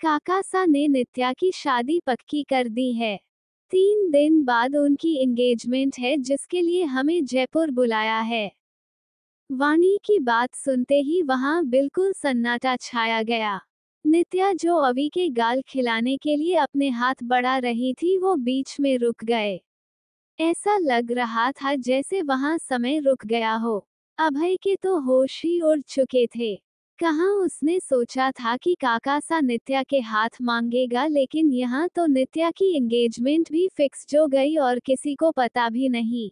काकासा ने नित्या की शादी पक्की कर दी है। 3 दिन बाद उनकी एंगेजमेंट है जिसके लिए हमें जयपुर बुलाया है। वाणी की बात सुनते ही वहां बिल्कुल सन्नाटा छाया गया। नित्या जो अवी के गाल खिलाने के लिए अपने हाथ बढ़ा रही थी वो बीच में रुक गए। ऐसा लग रहा था जैसे वहां समय रुक गया हो। अभय के तो होश ही उड़ चुके थे। कहाँ उसने सोचा था कि काकासा नित्या के हाथ मांगेगा, लेकिन यहाँ तो नित्या की एंगेजमेंट भी फिक्स हो गई और किसी को पता भी नहीं।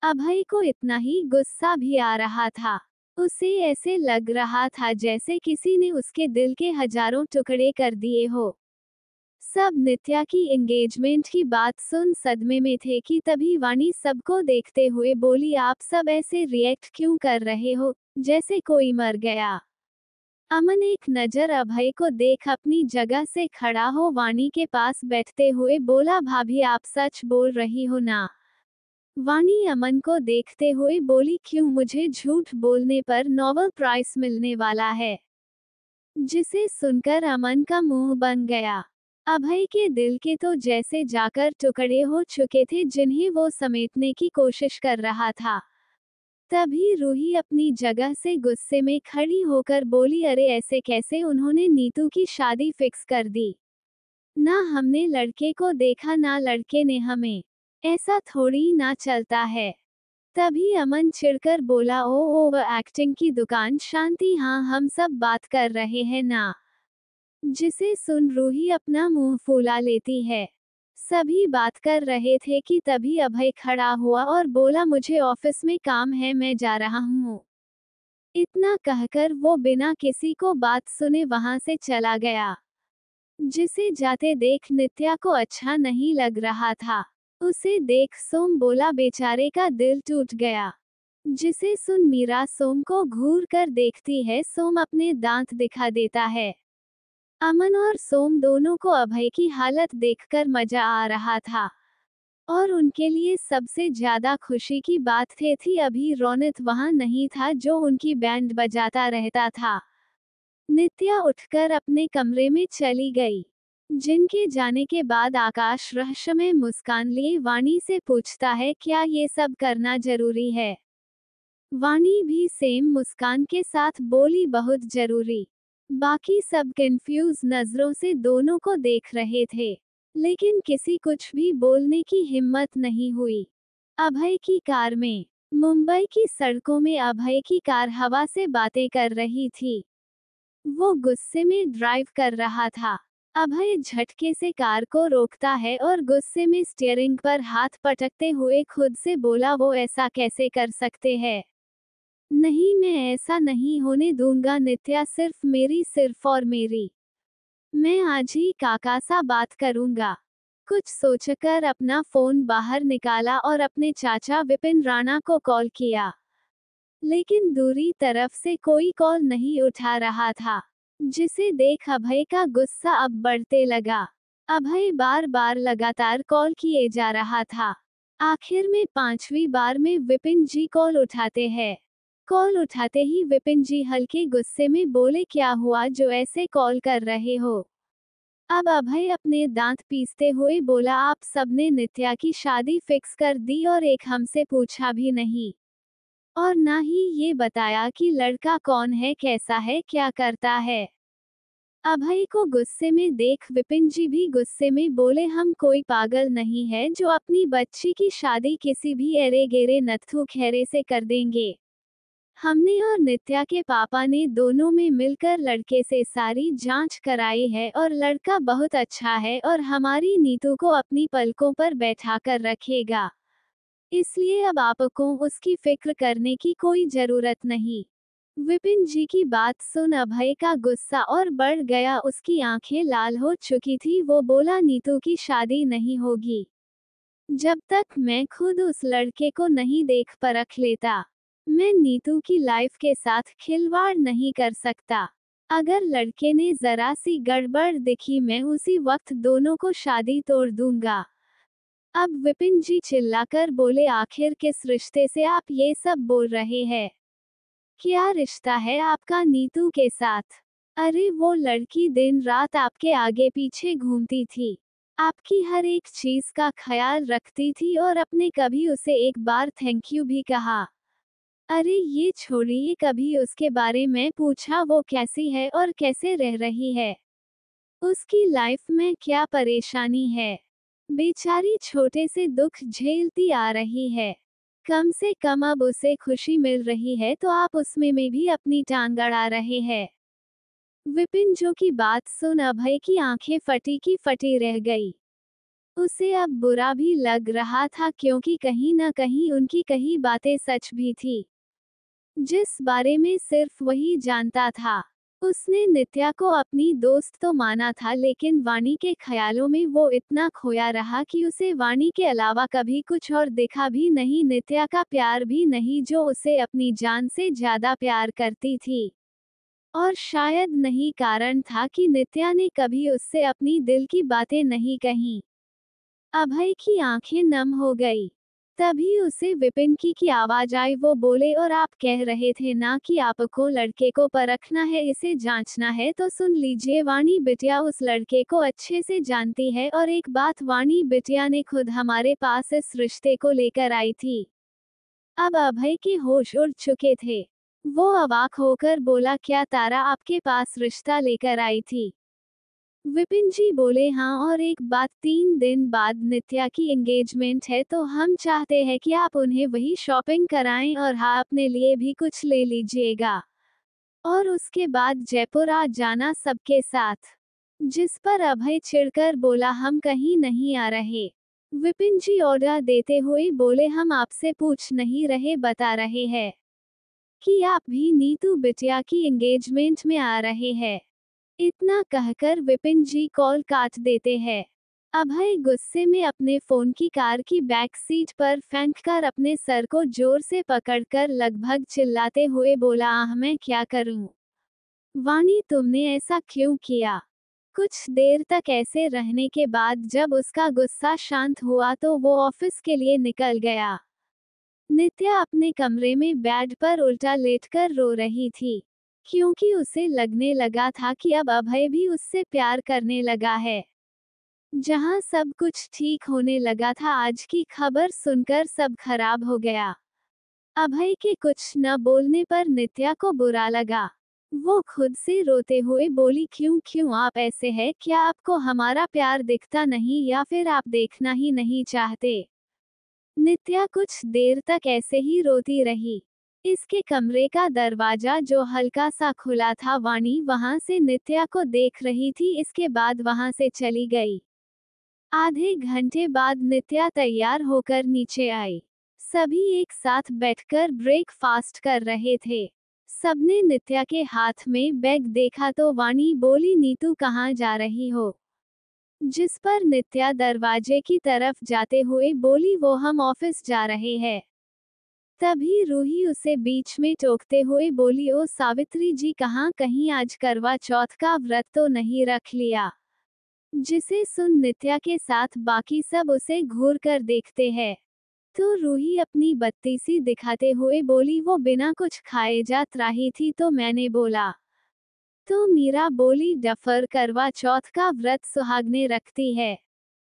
अभय को इतना ही गुस्सा भी आ रहा था। उसे ऐसे लग रहा था जैसे किसी ने उसके दिल के हजारों टुकड़े कर दिए हो। सब नित्या की एंगेजमेंट की बात सुन सदमे में थे कि तभी वाणी सबको देखते हुए बोली, आप सब ऐसे रिएक्ट क्यों कर रहे हो, जैसे कोई मर गया। अमन एक नजर अभय को देख अपनी जगह से खड़ा हो वाणी के पास बैठते हुए बोला, भाभी आप सच बोल रही हो ना। वाणी अमन को देखते हुए बोली, क्यों, मुझे झूठ बोलने पर नोबेल प्राइज मिलने वाला है। जिसे सुनकर अमन का मुंह बन गया। अभय के दिल के तो जैसे जाकर टुकड़े हो चुके थे जिन्हें वो समेटने की कोशिश कर रहा था। तभी रूही अपनी जगह से गुस्से में खड़ी होकर बोली, अरे ऐसे कैसे, उन्होंने नीतू की शादी फिक्स कर दी। ना हमने लड़के को देखा ना लड़के ने हमें। ऐसा थोड़ी ना चलता है। तभी अमन चिढ़कर बोला, ओ एक्टिंग की दुकान शांति, हाँ हम सब बात कर रहे हैं ना। जिसे सुन रूही अपना मुंह फुला लेती है। सभी बात कर रहे थे कि तभी अभय खड़ा हुआ और बोला, मुझे ऑफिस में काम है, मैं जा रहा हूँ। इतना कहकर वो बिना किसी को बात सुने वहां से चला गया। जिसे जाते देख नित्या को अच्छा नहीं लग रहा था। उसे देख सोम बोला, बेचारे का दिल टूट गया। जिसे सुन मीरा सोम को घूर कर देखती है। सोम अपने दांत दिखा देता है। अमन और सोम दोनों को अभय की हालत देखकर मजा आ रहा था। और उनके लिए सबसे ज्यादा खुशी की बात थी अभी रोनित वहां नहीं था जो उनकी बैंड बजाता रहता था। नित्या उठकर अपने कमरे में चली गई। जिनके जाने के बाद आकाश रहस्यमय मुस्कान लिए वाणी से पूछता है, क्या ये सब करना जरूरी है। वाणी भी सेम मुस्कान के साथ बोली, बहुत जरूरी। बाकी सब कंफ्यूज नजरों से दोनों को देख रहे थे, लेकिन किसी कुछ भी बोलने की हिम्मत नहीं हुई। अभय की कार में। मुंबई की सड़कों में अभय की कार हवा से बातें कर रही थी। वो गुस्से में ड्राइव कर रहा था। अभय झटके से कार को रोकता है और गुस्से में स्टीयरिंग पर हाथ पटकते हुए खुद से बोला, वो ऐसा कैसे कर सकते हैं। नहीं, मैं ऐसा नहीं होने दूंगा नित्या, सिर्फ और मेरी। मैं आज ही काकासा बात करूंगा। कुछ सोचकर अपना फोन बाहर निकाला और अपने चाचा विपिन राणा को कॉल किया। लेकिन दूसरी तरफ से कोई कॉल नहीं उठा रहा था। जिसे देख अभय का गुस्सा अब बढ़ते लगा। अभय बार बार लगातार कॉल किए जा रहा था। आखिर में 5वीं बार में विपिन जी कॉल उठाते हैं। कॉल उठाते ही विपिन जी हल्के गुस्से में बोले, क्या हुआ जो ऐसे कॉल कर रहे हो। अब अभय अपने दांत पीसते हुए बोला, आप सबने नित्या की शादी फिक्स कर दी और एक हमसे पूछा भी नहीं। और ना ही ये बताया कि लड़का कौन है, कैसा है, क्या करता है। अभय को गुस्से में देख विपिन जी भी गुस्से में बोले, हम कोई पागल नहीं है जो अपनी बच्ची की शादी किसी भी एरे गेरे नत्थु खेरे से कर देंगे। हमने और नित्या के पापा ने दोनों में मिलकर लड़के से सारी जांच कराई है और लड़का बहुत अच्छा है और हमारी नीतू को अपनी पलकों पर बैठाकर रखेगा। इसलिए अब आपको उसकी फिक्र करने की कोई जरूरत नहीं। विपिन जी की बात सुन अभय का गुस्सा और बढ़ गया। उसकी आंखें लाल हो चुकी थी। वो बोला, नीतू की शादी नहीं होगी जब तक मैं खुद उस लड़के को नहीं देख परख लेता। मैं नीतू की लाइफ के साथ खिलवाड़ नहीं कर सकता। अगर लड़के ने जरा सी गड़बड़ दिखी मैं उसी वक्त दोनों को शादी तोड़ दूंगा। अब विपिन जी चिल्लाकर बोले, आखिर किस रिश्ते से आप ये सब बोल रहे हैं। क्या रिश्ता है आपका नीतू के साथ। अरे वो लड़की दिन रात आपके आगे पीछे घूमती थी, आपकी हर एक चीज का ख्याल रखती थी और अपने कभी उसे एक बार थैंक यू भी कहा। अरे ये छोड़िए, कभी उसके बारे में पूछा वो कैसी है और कैसे रह रही है, उसकी लाइफ में क्या परेशानी है। बेचारी छोटे से दुख झेलती आ रही है, कम से कम अब उसे खुशी मिल रही है तो आप उसमें में भी अपनी टांग अड़ा रहे हैं। विपिन जो की बात सुन अभय की आंखें फटी की फटी रह गई। उसे अब बुरा भी लग रहा था क्योंकि कहीं न कहीं उनकी कही बातें सच भी थी, जिस बारे में सिर्फ वही जानता था। उसने नित्या को अपनी दोस्त तो माना था लेकिन वाणी के ख्यालों में वो इतना खोया रहा कि उसे वाणी के अलावा कभी कुछ और दिखा भी नहीं, नित्या का प्यार भी नहीं जो उसे अपनी जान से ज्यादा प्यार करती थी। और शायद नहीं कारण था कि नित्या ने कभी उससे अपनी दिल की बातें नहीं कहीं। अभय की आंखें नम हो गई। तभी उसे विपिन की आवाज आई। वो बोले, और आप कह रहे थे ना कि आपको लड़के को परखना है, इसे जांचना है, तो सुन लीजिए, वाणी बिटिया उस लड़के को अच्छे से जानती है और एक बात, वाणी बिटिया ने खुद हमारे पास इस रिश्ते को लेकर आई थी। अब अभय के होश उड़ चुके थे। वो अवाक होकर बोला, क्या तारा आपके पास रिश्ता लेकर आई थी? विपिन जी बोले, हाँ, और एक बात, 3 दिन बाद नित्या की एंगेजमेंट है तो हम चाहते हैं कि आप उन्हें वही शॉपिंग कराएं और हाँ, अपने लिए भी कुछ ले लीजिएगा। और उसके बाद जयपुर आ जाना सबके साथ। जिस पर अभय चिढ़कर बोला, हम कहीं नहीं आ रहे। विपिन जी ऑर्डर देते हुए बोले, हम आपसे पूछ नहीं रहे, बता रहे हैं कि आप भी नीतू बिटिया की एंगेजमेंट में आ रहे हैं। इतना कहकर विपिन जी कॉल काट देते हैं। अभय गुस्से में अपने फोन की कार की बैक सीट पर फेंककर अपने सर को जोर से पकड़कर लगभग चिल्लाते हुए बोला, आह, मैं क्या करूं? वाणी, तुमने ऐसा क्यों किया? कुछ देर तक ऐसे रहने के बाद जब उसका गुस्सा शांत हुआ तो वो ऑफिस के लिए निकल गया। नित्या अपने कमरे में बेड पर उल्टा लेटकर रो रही थी, क्योंकि उसे लगने लगा था कि अब अभय भी उससे प्यार करने लगा है। जहां सब कुछ ठीक होने लगा था, आज की खबर सुनकर सब खराब हो गया। अभय के कुछ न बोलने पर नित्या को बुरा लगा। वो खुद से रोते हुए बोली, क्यों क्यों आप ऐसे हैं? क्या आपको हमारा प्यार दिखता नहीं या फिर आप देखना ही नहीं चाहते? नित्या कुछ देर तक ऐसे ही रोती रही। इसके कमरे का दरवाजा जो हल्का सा खुला था, वाणी वहां से नित्या को देख रही थी, इसके बाद वहां से चली गई। आधे घंटे बाद नित्या तैयार होकर नीचे आई। सभी एक साथ बैठकर ब्रेकफास्ट कर रहे थे। सबने नित्या के हाथ में बैग देखा तो वाणी बोली, नीतू कहाँ जा रही हो? जिस पर नित्या दरवाजे की तरफ जाते हुए बोली, वो हम ऑफिस जा रहे हैं। तभी रूही उसे बीच में टोकते हुए बोली, ओ सावित्री जी, कहाँ, कहीं आज करवा चौथ का व्रत तो नहीं रख लिया? जिसे सुन नित्या के साथ बाकी सब उसे घूर कर देखते हैं। तो रूही अपनी बत्ती सी दिखाते हुए बोली, वो बिना कुछ खाए जात रही थी तो मैंने बोला। तो मीरा बोली, डफर, करवा चौथ का व्रत सुहागने रखती है।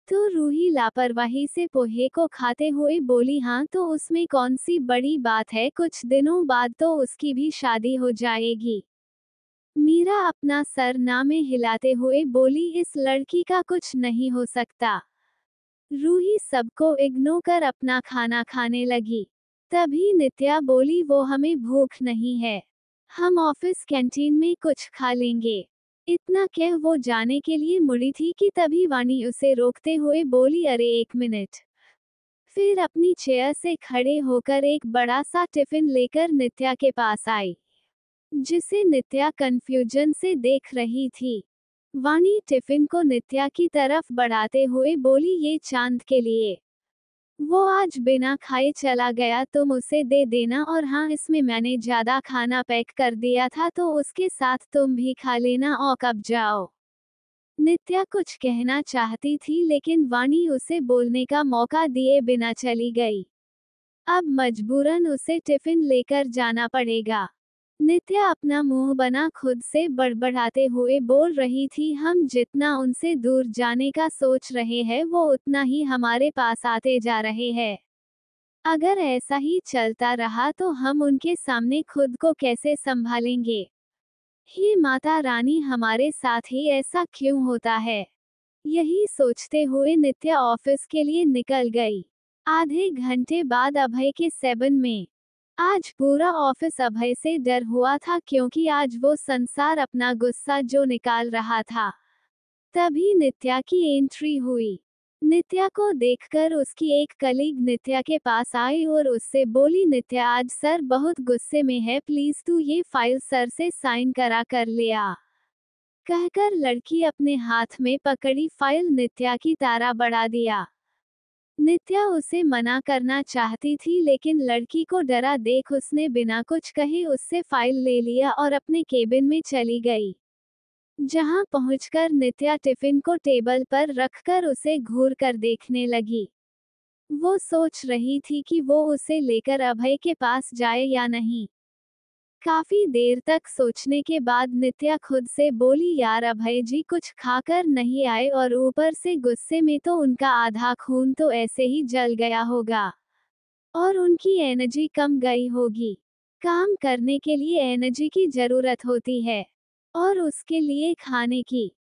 तो रूही लापरवाही से पोहे को खाते हुए बोली, हाँ, तो उसमें कौन सी बड़ी बात है, कुछ दिनों बाद तो उसकी भी शादी हो जाएगी। मीरा अपना सर ना में हिलाते हुए बोली, इस लड़की का कुछ नहीं हो सकता। रूही सबको इग्नोर कर अपना खाना खाने लगी। तभी नित्या बोली, वो हमें भूख नहीं है, हम ऑफिस कैंटीन में कुछ खा लेंगे। इतना कह वो जाने के लिए मुड़ी थी कि तभी वाणी उसे रोकते हुए बोली, अरे एक मिनट। फिर अपनी चेयर से खड़े होकर एक बड़ा सा टिफिन लेकर नित्या के पास आई, जिसे नित्या कंफ्यूजन से देख रही थी। वाणी टिफिन को नित्या की तरफ बढ़ाते हुए बोली, ये चांद के लिए। वो आज बिना खाए चला गया, तुम उसे दे देना, और हाँ, इसमें मैंने ज्यादा खाना पैक कर दिया था तो उसके साथ तुम भी खा लेना और कब जाओ। नित्या कुछ कहना चाहती थी लेकिन वाणी उसे बोलने का मौका दिए बिना चली गई। अब मजबूरन उसे टिफिन लेकर जाना पड़ेगा। नित्या अपना मुंह बना खुद से बड़बड़ाते हुए बोल रही थी, हम जितना उनसे दूर जाने का सोच रहे हैं वो उतना ही हमारे पास आते जा रहे हैं। अगर ऐसा ही चलता रहा तो हम उनके सामने खुद को कैसे संभालेंगे? हे माता रानी, हमारे साथ ही ऐसा क्यों होता है? यही सोचते हुए नित्या ऑफिस के लिए निकल गई। आधे घंटे बाद अभय के सेवन में। आज पूरा ऑफिस अभय से डर हुआ था क्योंकि आज वो संसार अपना गुस्सा जो निकाल रहा था। तभी नित्या की एंट्री हुई। नित्या को देखकर उसकी एक कलीग नित्या के पास आई और उससे बोली, नित्या आज सर बहुत गुस्से में है, प्लीज तू ये फाइल सर से साइन करा कर ले आ। कहकर लड़की अपने हाथ में पकड़ी फाइल नित्या की तारा बढ़ा दिया। नित्या उसे मना करना चाहती थी लेकिन लड़की को डरा देख उसने बिना कुछ कहे उससे फाइल ले लिया और अपने केबिन में चली गई। जहां पहुंचकर नित्या टिफिन को टेबल पर रखकर उसे घूर कर देखने लगी। वो सोच रही थी कि वो उसे लेकर अभय के पास जाए या नहीं। काफी देर तक सोचने के बाद नित्या खुद से बोली, यार अभय जी कुछ खाकर नहीं आए और ऊपर से गुस्से में तो उनका आधा खून तो ऐसे ही जल गया होगा और उनकी एनर्जी कम गई होगी। काम करने के लिए एनर्जी की जरूरत होती है और उसके लिए खाने की।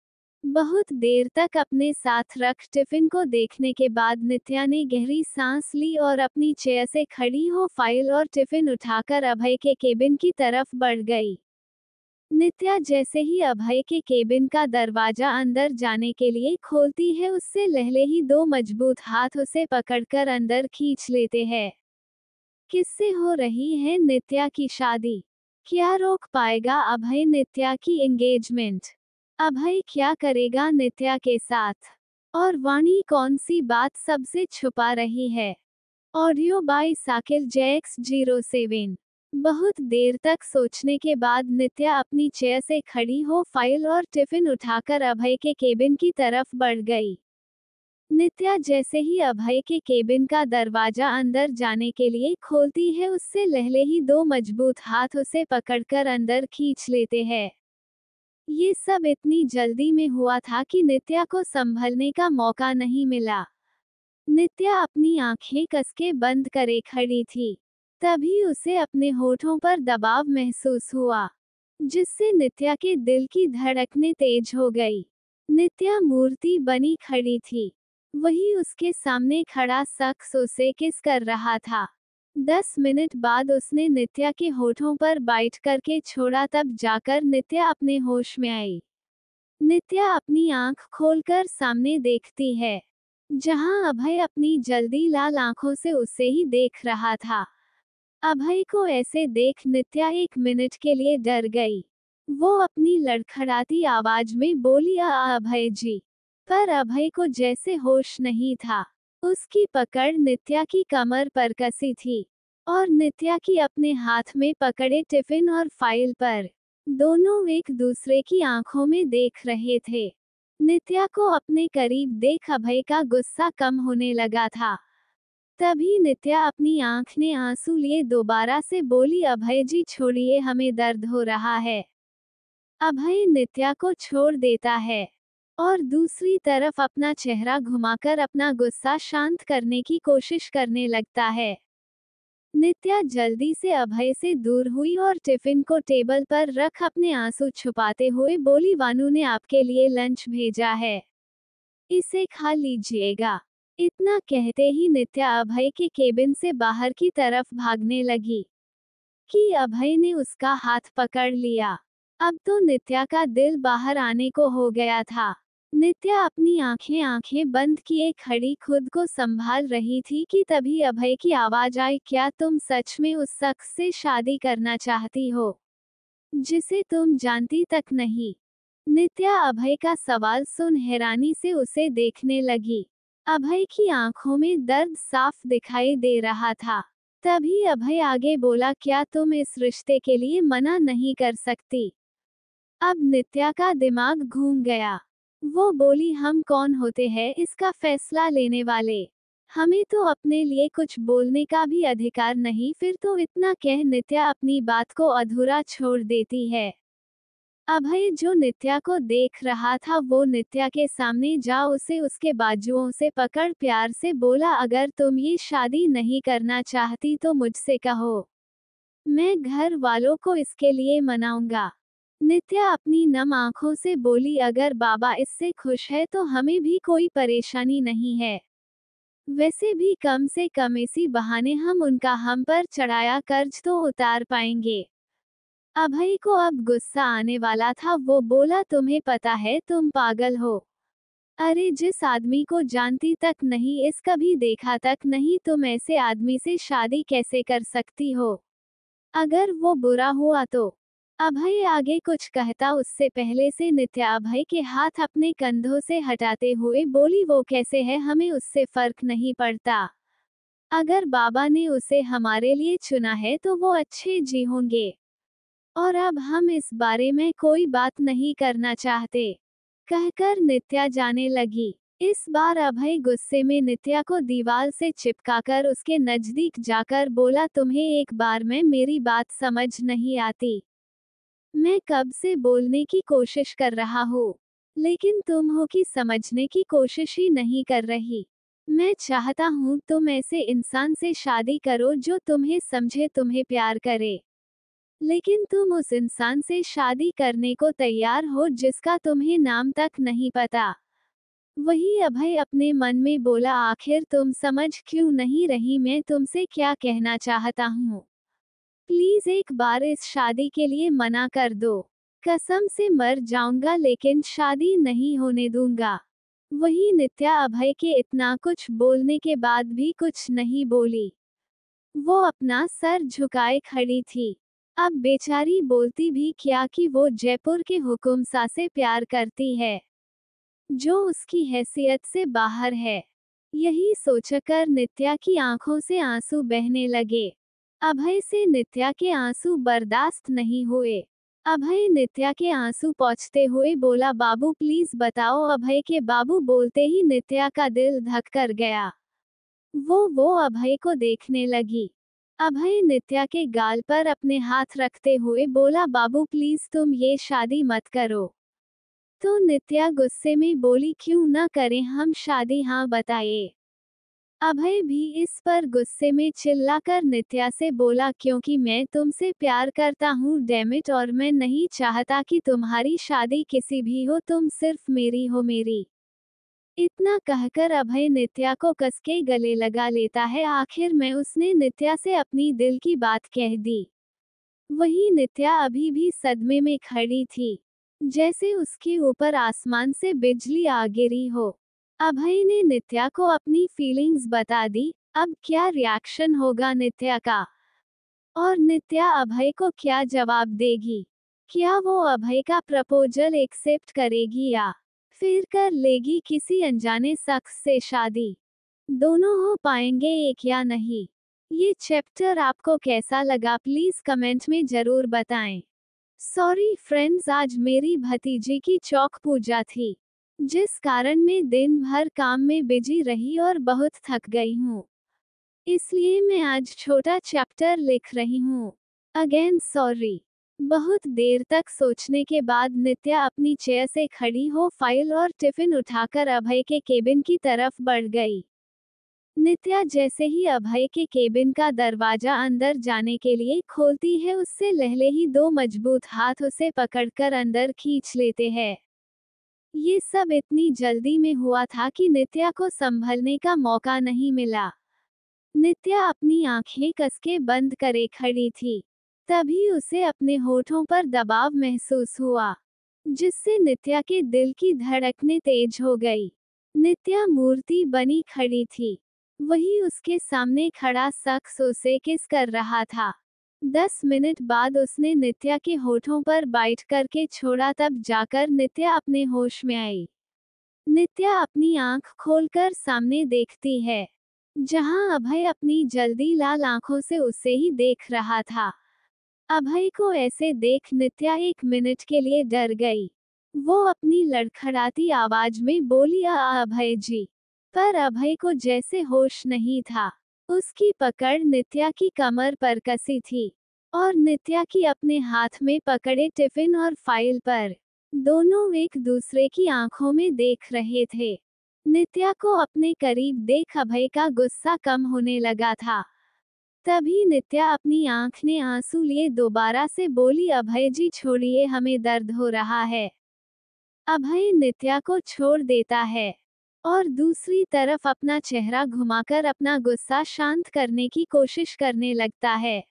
बहुत देर तक अपने साथ रख टिफिन को देखने के बाद नित्या ने गहरी सांस ली और अपनी चेयर से खड़ी हो फाइल और टिफिन उठाकर अभय के केबिन की तरफ बढ़ गई। नित्या जैसे ही अभय के केबिन का दरवाजा अंदर जाने के लिए खोलती है उससे लहले ही दो मजबूत हाथ उसे पकड़कर अंदर खींच लेते हैं। किससे हो रही है नित्या की शादी? क्या रोक पाएगा अभय नित्या की एंगेजमेंट? अभय क्या करेगा नित्या के साथ? और वाणी कौन सी बात सबसे छुपा रही है? Audio by Sakil JX07। बहुत देर तक सोचने के बाद नित्या अपनी चेयर से खड़ी हो फाइल और टिफिन उठाकर अभय के केबिन की तरफ बढ़ गई। नित्या जैसे ही अभय के केबिन का दरवाजा अंदर जाने के लिए खोलती है उससे लहले ही दो मजबूत हाथ उसे पकड़कर अंदर खींच लेते हैं। ये सब इतनी जल्दी में हुआ था कि नित्या को संभलने का मौका नहीं मिला। नित्या अपनी आंखें कसके बंद करे खड़ी थी। तभी उसे अपने होठों पर दबाव महसूस हुआ, जिससे नित्या के दिल की धड़कनें तेज हो गई। नित्या मूर्ति बनी खड़ी थी। वही उसके सामने खड़ा शख्स उसे किस कर रहा था। 10 मिनट बाद उसने नित्या के होठों पर बाइट करके छोड़ा, तब जाकर नित्या अपने होश में आई। नित्या अपनी आंख खोलकर सामने देखती है, जहां अभय अपनी जल्दी लाल आंखों से उसे ही देख रहा था। अभय को ऐसे देख नित्या 1 मिनट के लिए डर गई। वो अपनी लड़खड़ाती आवाज में बोली, अभय जी। पर अभय को जैसे होश नहीं था। उसकी पकड़ नित्या की कमर पर कसी थी और नित्या की अपने हाथ में पकड़े टिफिन और फाइल पर। दोनों एक दूसरे की आंखों में देख रहे थे। नित्या को अपने करीब देख अभय का गुस्सा कम होने लगा था। तभी नित्या अपनी आंख ने आंसू लिए दोबारा से बोली, अभय जी छोड़िए, हमें दर्द हो रहा है। अभय नित्या को छोड़ देता है और दूसरी तरफ अपना चेहरा घुमाकर अपना गुस्सा शांत करने की कोशिश करने लगता है। नित्या जल्दी से अभय से दूर हुई और टिफिन को टेबल पर रख अपने आंसू छुपाते हुए बोली, वानू ने आपके लिए लंच भेजा है, इसे खा लीजिएगा। इतना कहते ही नित्या अभय के केबिन से बाहर की तरफ भागने लगी कि अभय ने उसका हाथ पकड़ लिया। अब तो नित्या का दिल बाहर आने को हो गया था। नित्या अपनी आंखें बंद किए खड़ी खुद को संभाल रही थी कि तभी अभय की आवाज आई, क्या तुम सच में उस शख्स से शादी करना चाहती हो जिसे तुम जानती तक नहीं? नित्या अभय का सवाल सुन हैरानी से उसे देखने लगी। अभय की आंखों में दर्द साफ दिखाई दे रहा था। तभी अभय आगे बोला, क्या तुम इस रिश्ते के लिए मना नहीं कर सकती? अब नित्या का दिमाग घूम गया। वो बोली, हम कौन होते हैं इसका फैसला लेने वाले? हमें तो अपने लिए कुछ बोलने का भी अधिकार नहीं, फिर तो इतना कह नित्या अपनी बात को अधूरा छोड़ देती है। अभय जो नित्या को देख रहा था वो नित्या के सामने जा उसे उसके बाजुओं से पकड़ प्यार से बोला, अगर तुम ये शादी नहीं करना चाहती तो मुझसे कहो, मैं घर वालों को इसके लिए मनाऊंगा। नित्या अपनी नम आंखों से बोली, अगर बाबा इससे खुश है तो हमें भी कोई परेशानी नहीं है। वैसे भी कम से कम इसी बहाने हम पर चढ़ाया कर्ज तो उतार पाएंगे। अभय को अब गुस्सा आने वाला था, वो बोला, तुम्हें पता है तुम पागल हो। अरे जिस आदमी को जानती तक नहीं, इस कभी देखा तक नहीं, तुम ऐसे आदमी से शादी कैसे कर सकती हो? अगर वो बुरा हुआ तो। अभय आगे कुछ कहता उससे पहले से नित्या अभय के हाथ अपने कंधों से हटाते हुए बोली, वो कैसे है हमें उससे फर्क नहीं पड़ता। अगर बाबा ने उसे हमारे लिए चुना है तो वो अच्छे जी होंगे। और अब हम इस बारे में कोई बात नहीं करना चाहते, कहकर नित्या जाने लगी। इस बार अभय गुस्से में नित्या को दीवार से चिपकाकर उसके नजदीक जाकर बोला, तुम्हें एक बार में मेरी बात समझ नहीं आती? मैं कब से बोलने की कोशिश कर रहा हूँ, लेकिन तुम हो कि समझने की कोशिश ही नहीं कर रही। मैं चाहता हूँ तुम ऐसे इंसान से शादी करो जो तुम्हें समझे, तुम्हें प्यार करे। लेकिन तुम उस इंसान से शादी करने को तैयार हो जिसका तुम्हें नाम तक नहीं पता। वही अभय अपने मन में बोला, आखिर तुम समझ क्यों नहीं रही मैं तुमसे क्या कहना चाहता हूँ? प्लीज एक बार इस शादी के लिए मना कर दो। कसम से मर जाऊंगा लेकिन शादी नहीं होने दूंगा। वही नित्या अभय के इतना कुछ बोलने के बाद भी कुछ नहीं बोली। वो अपना सर झुकाए खड़ी थी। अब बेचारी बोलती भी क्या कि वो जयपुर के हुकुमसा से प्यार करती है, जो उसकी हैसियत से बाहर है। यही सोचकर नित्या की आंखों से आंसू बहने लगे। अभय से नित्या के आंसू बर्दाश्त नहीं हुए। अभय नित्या के आंसू पोंछते हुए बोला, बाबू प्लीज बताओ। अभय के बाबू बोलते ही नित्या का दिल धक कर गया। वो अभय को देखने लगी। अभय नित्या के गाल पर अपने हाथ रखते हुए बोला, बाबू प्लीज तुम ये शादी मत करो। तो नित्या गुस्से में बोली, क्यों ना करें हम शादी, हाँ बताइए। अभय भी इस पर गुस्से में चिल्लाकर नित्या से बोला, क्योंकि मैं तुमसे प्यार करता हूँ डैमिट, और मैं नहीं चाहता कि तुम्हारी शादी किसी भी हो, तुम सिर्फ मेरी हो, मेरी। इतना कहकर अभय नित्या को कसके गले लगा लेता है। आखिर में उसने नित्या से अपनी दिल की बात कह दी। वही नित्या अभी भी सदमे में खड़ी थी, जैसे उसके ऊपर आसमान से बिजली आ गिरी हो। अभय ने नित्या को अपनी फीलिंग्स बता दी। अब क्या रिएक्शन होगा नित्या का, और नित्या अभय को क्या जवाब देगी? क्या वो अभय का प्रपोजल एक्सेप्ट करेगी या फिर कर लेगी किसी अनजाने शख्स से शादी? दोनों हो पाएंगे एक या नहीं? ये चैप्टर आपको कैसा लगा प्लीज कमेंट में जरूर बताएं। सॉरी फ्रेंड्स, आज मेरी भतीजी की चौक पूजा थी, जिस कारण मैं दिन भर काम में बिजी रही और बहुत थक गई हूँ। इसलिए मैं आज छोटा चैप्टर लिख रही हूँ। Again sorry. बहुत देर तक सोचने के बाद नित्या अपनी चेयर से खड़ी हो फाइल और टिफिन उठाकर अभय के केबिन की तरफ बढ़ गई। नित्या जैसे ही अभय के केबिन का दरवाजा अंदर जाने के लिए खोलती है, उससे लहले ही दो मजबूत हाथ उसे पकड़कर अंदर खींच लेते हैं। ये सब इतनी जल्दी में हुआ था कि नित्या को संभलने का मौका नहीं मिला। नित्या अपनी आंखें कसके बंद करे खड़ी थी। तभी उसे अपने होठों पर दबाव महसूस हुआ, जिससे नित्या के दिल की धड़कनें तेज हो गई। नित्या मूर्ति बनी खड़ी थी। वही उसके सामने खड़ा शख्स उसे किस कर रहा था। 10 मिनट बाद उसने नित्या के होठों पर बाइट करके छोड़ा, तब जाकर नित्या अपने होश में आई। नित्या अपनी आंख खोलकर सामने देखती है, जहां अभय अपनी जल्दी लाल आंखों से उसे ही देख रहा था। अभय को ऐसे देख नित्या 1 मिनट के लिए डर गई। वो अपनी लड़खड़ाती आवाज में बोली, अभय जी। पर अभय को जैसे होश नहीं था। उसकी पकड़ नित्या की कमर पर कसी थी और नित्या की अपने हाथ में पकड़े टिफिन और फाइल पर। दोनों एक दूसरे की आंखों में देख रहे थे। नित्या को अपने करीब देख अभय का गुस्सा कम होने लगा था। तभी नित्या अपनी आंख ने आंसू लिए दोबारा से बोली, अभय जी छोड़िए, हमें दर्द हो रहा है। अभय नित्या को छोड़ देता है और दूसरी तरफ अपना चेहरा घुमाकर अपना गुस्सा शांत करने की कोशिश करने लगता है।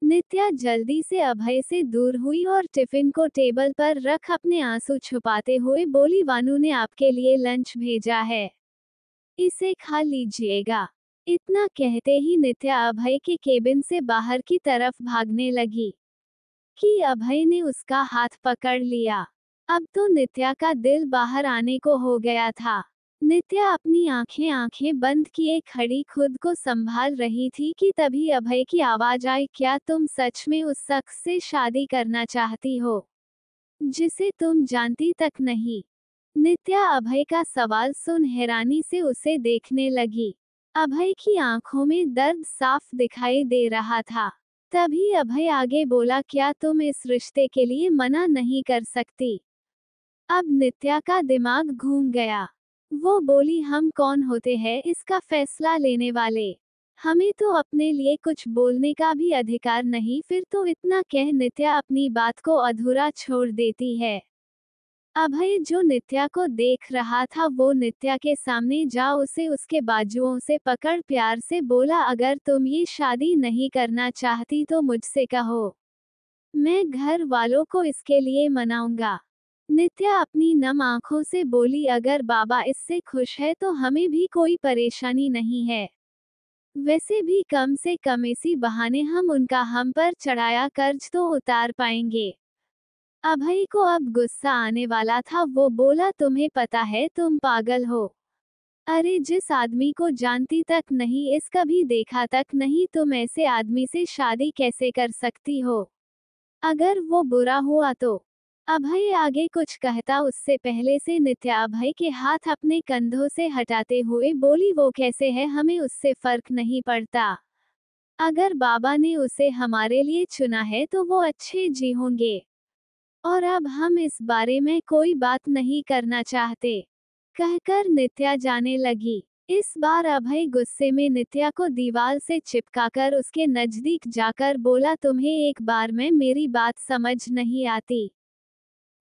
नित्या जल्दी से अभय से दूर हुई और टिफिन को टेबल पर रख अपने आंसू छुपाते हुए बोली, वानू ने आपके लिए लंच भेजा है, इसे खा लीजिएगा। इतना कहते ही नित्या अभय के केबिन से बाहर की तरफ भागने लगी कि अभय ने उसका हाथ पकड़ लिया। अब तो नित्या का दिल बाहर आने को हो गया था। नित्या अपनी आंखें बंद किए खड़ी खुद को संभाल रही थी कि तभी अभय की आवाज आई, क्या तुम सच में उस शख्स से शादी करना चाहती हो जिसे तुम जानती तक नहीं? नित्या अभय का सवाल सुन हैरानी से उसे देखने लगी। अभय की आंखों में दर्द साफ दिखाई दे रहा था। तभी अभय आगे बोला, क्या तुम इस रिश्ते के लिए मना नहीं कर सकती? अब नित्या का दिमाग घूम गया। वो बोली, हम कौन होते हैं इसका फैसला लेने वाले? हमें तो अपने लिए कुछ बोलने का भी अधिकार नहीं। फिर तो इतना कह नित्या अपनी बात को अधूरा छोड़ देती है। अभय जो नित्या को देख रहा था वो नित्या के सामने जा उसे उसके बाजुओं से पकड़ प्यार से बोला, अगर तुम ये शादी नहीं करना चाहती तो मुझसे कहो, मैं घर वालों को इसके लिए मनाऊंगा। नित्या अपनी नम आंखों से बोली, अगर बाबा इससे खुश है तो हमें भी कोई परेशानी नहीं है। वैसे भी कम से कम इसी बहाने हम उनका हम पर चढ़ाया कर्ज तो उतार पाएंगे। अभय को अब गुस्सा आने वाला था। वो बोला, तुम्हें पता है तुम पागल हो। अरे जिस आदमी को जानती तक नहीं, इस कभी देखा तक नहीं, तुम ऐसे आदमी से शादी कैसे कर सकती हो? अगर वो बुरा हुआ तो? अभय आगे कुछ कहता उससे पहले से नित्या अभय के हाथ अपने कंधों से हटाते हुए बोली, वो कैसे है हमें उससे फर्क नहीं पड़ता। अगर बाबा ने उसे हमारे लिए चुना है तो वो अच्छे जी होंगे और अब हम इस बारे में कोई बात नहीं करना चाहते, कहकर नित्या जाने लगी। इस बार अभय गुस्से में नित्या को दीवार से चिपकाकर उसके नजदीक जाकर बोला, तुम्हें एक बार में मेरी बात समझ नहीं आती?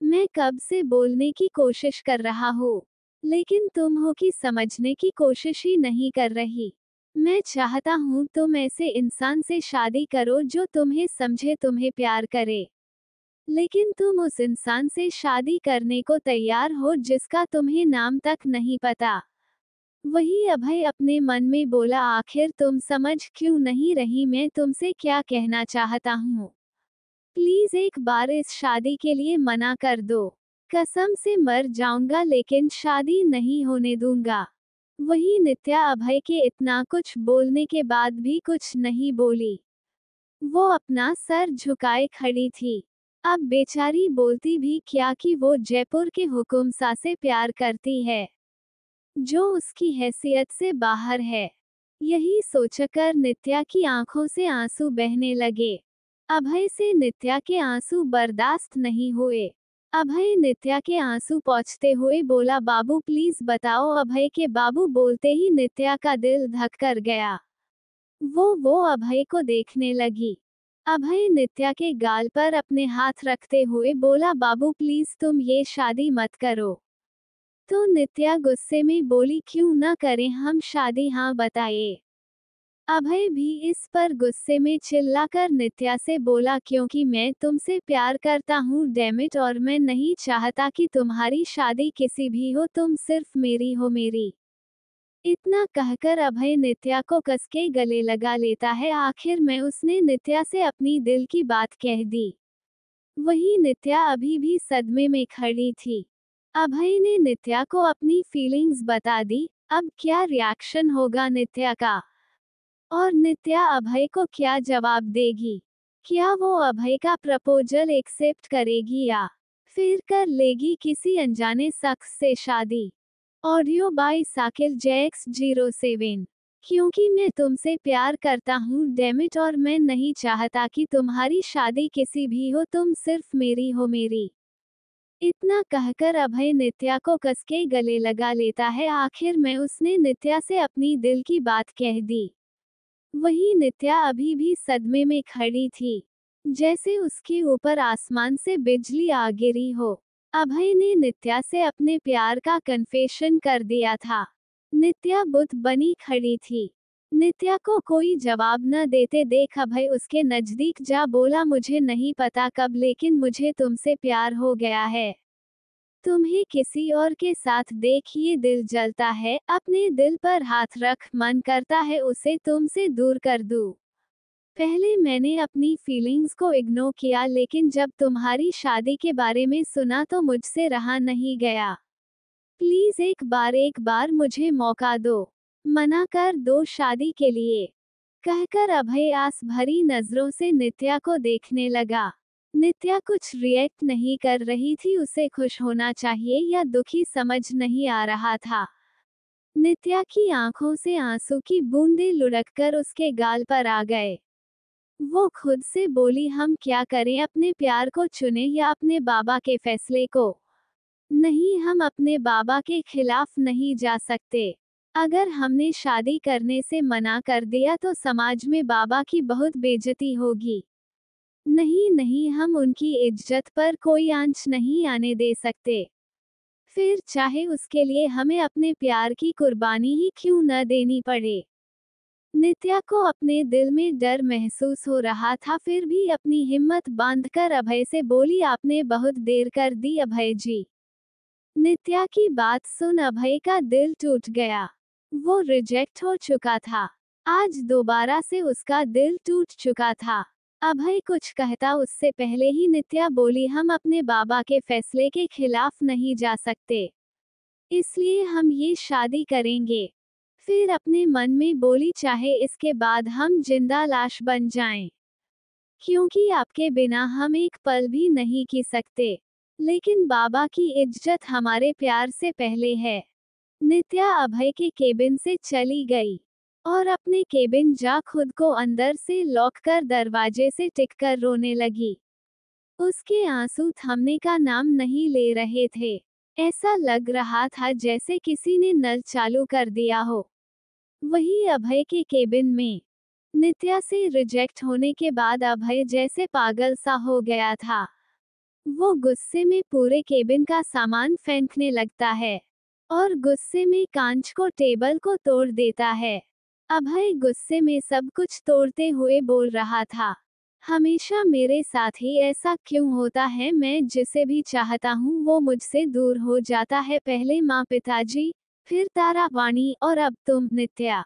मैं कब से बोलने की कोशिश कर रहा हूँ, लेकिन तुम हो कि समझने की कोशिश ही नहीं कर रही। मैं चाहता हूँ तुम ऐसे इंसान से शादी करो जो तुम्हें समझे, तुम्हें प्यार करे, लेकिन तुम उस इंसान से शादी करने को तैयार हो जिसका तुम्हें नाम तक नहीं पता। वही अभय अपने मन में बोला, आखिर तुम समझ क्यों नहीं रही मैं तुमसे क्या कहना चाहता हूँ? प्लीज एक बार इस शादी के लिए मना कर दो। कसम से मर जाऊंगा लेकिन शादी नहीं होने दूंगा। वही नित्या अभय के इतना कुछ बोलने के बाद भी कुछ नहीं बोली। वो अपना सर झुकाए खड़ी थी। अब बेचारी बोलती भी क्या कि वो जयपुर के हुकुमसा से प्यार करती है, जो उसकी हैसियत से बाहर है। यही सोचकर नित्या की आंखों से आंसू बहने लगे। अभय से नित्या के आंसू बर्दाश्त नहीं हुए। अभय नित्या के आंसू पोंछते हुए बोला, बाबू प्लीज बताओ। अभय के बाबू बोलते ही नित्या का दिल धक कर गया। वो अभय को देखने लगी। अभय नित्या के गाल पर अपने हाथ रखते हुए बोला, बाबू प्लीज तुम ये शादी मत करो। तो नित्या गुस्से में बोली, क्यों ना करें हम शादी, हाँ बताइए। अभय भी इस पर गुस्से में चिल्लाकर नित्या से बोला, क्योंकि मैं तुमसे प्यार करता हूँ डैमिट, और मैं नहीं चाहता कि तुम्हारी शादी किसी भी हो, तुम सिर्फ मेरी हो, मेरी। इतना कहकर अभय नित्या को कसके गले लगा लेता है। आखिर में उसने नित्या से अपनी दिल की बात कह दी। वही नित्या अभी भी सदमे में खड़ी थी। अभय ने नित्या को अपनी फीलिंग्स बता दी। अब क्या रिएक्शन होगा नित्या का, और नित्या अभय को क्या जवाब देगी? क्या वो अभय का प्रपोजल एक्सेप्ट करेगी या फिर कर लेगी किसी अनजाने शख्स से शादी? Audio by Sakil JX07। क्योंकि मैं तुमसे प्यार करता हूँ डेमिट, और मैं नहीं चाहता कि तुम्हारी शादी किसी भी हो, तुम सिर्फ मेरी हो मेरी। इतना कहकर अभय नित्या को कसके गले लगा लेता है। आखिर में उसने नित्या से अपनी दिल की बात कह दी। वहीं नित्या अभी भी सदमे में खड़ी थी, जैसे उसके ऊपर आसमान से बिजली आ गिरी हो। अभय ने नित्या से अपने प्यार का कन्फेशन कर दिया था। नित्या बुत बनी खड़ी थी। नित्या को कोई जवाब न देते देख अभय उसके नजदीक जा बोला, मुझे नहीं पता कब, लेकिन मुझे तुमसे प्यार हो गया है। तुम्हें किसी और के साथ देख ये दिल जलता है। अपने दिल पर हाथ रख, मन करता है उसे तुमसे दूर कर दूं। पहले मैंने अपनी फीलिंग्स को इग्नोर किया, लेकिन जब तुम्हारी शादी के बारे में सुना तो मुझसे रहा नहीं गया। प्लीज एक बार मुझे मौका दो, मना कर दो शादी के लिए। कहकर अभय आस भरी नजरों से नित्या को देखने लगा। नित्या कुछ रिएक्ट नहीं कर रही थी, उसे खुश होना चाहिए या दुखी समझ नहीं आ रहा था। नित्या की आंखों से आंसू की बूंदें लुढ़ककर उसके गाल पर आ गए। वो खुद से बोली, हम क्या करें, अपने प्यार को चुने या अपने बाबा के फैसले को। नहीं, हम अपने बाबा के खिलाफ नहीं जा सकते। अगर हमने शादी करने से मना कर दिया तो समाज में बाबा की बहुत बेइज्जती होगी। नहीं, हम उनकी इज्जत पर कोई आंच नहीं आने दे सकते। फिर चाहे उसके लिए हमें अपने प्यार की कुर्बानी ही क्यों न देनी पड़े। नित्या को अपने दिल में डर महसूस हो रहा था, फिर भी अपनी हिम्मत बांधकर अभय से बोली, आपने बहुत देर कर दी अभय जी। नित्या की बात सुन अभय का दिल टूट गया। वो रिजेक्ट हो चुका था, आज दोबारा से उसका दिल टूट चुका था। अभय कुछ कहता उससे पहले ही नित्या बोली, हम अपने बाबा के फैसले के खिलाफ नहीं जा सकते, इसलिए हम ये शादी करेंगे। फिर अपने मन में बोली, चाहे इसके बाद हम जिंदा लाश बन जाएं, क्योंकि आपके बिना हम एक पल भी नहीं जी सकते। लेकिन बाबा की इज्जत हमारे प्यार से पहले है। नित्या अभय के केबिन से चली गई और अपने केबिन जा खुद को अंदर से लॉक कर दरवाजे से टिककर रोने लगी। उसके आंसू थमने का नाम नहीं ले रहे थे। ऐसा लग रहा था जैसे किसी ने नल चालू कर दिया हो। वही अभय के केबिन में नित्या से रिजेक्ट होने के बाद अभय जैसे पागल सा हो गया था। वो गुस्से में पूरे केबिन का सामान फेंकने लगता है और गुस्से में कांच को टेबल को तोड़ देता है। अभय गुस्से में सब कुछ तोड़ते हुए बोल रहा था, हमेशा मेरे साथ ही ऐसा क्यों होता है, मैं जिसे भी चाहता हूँ वो मुझसे दूर हो जाता है। पहले माँ पिताजी, फिर तारा वाणी और अब तुम नित्या।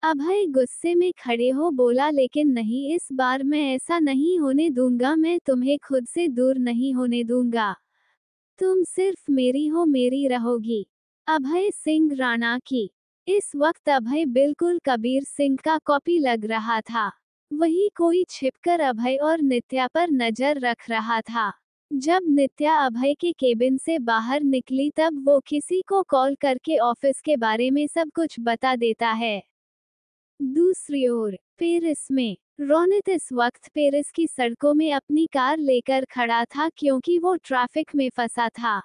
अभय गुस्से में खड़े हो बोला, लेकिन नहीं, इस बार मैं ऐसा नहीं होने दूंगा। मैं तुम्हें खुद से दूर नहीं होने दूंगा। तुम सिर्फ मेरी हो, मेरी रहोगी। अभय सिंह राणा की। इस वक्त अभय बिल्कुल कबीर सिंह का कॉपी लग रहा था। वही कोई छिपकर अभय और नित्या पर नजर रख रहा था। जब नित्या अभय के केबिन से बाहर निकली तब वो किसी को कॉल करके ऑफिस के बारे में सब कुछ बता देता है। दूसरी ओर पेरिस में रोनित इस वक्त पेरिस की सड़कों में अपनी कार लेकर खड़ा था, क्योंकि वो ट्रैफिक में फंसा था।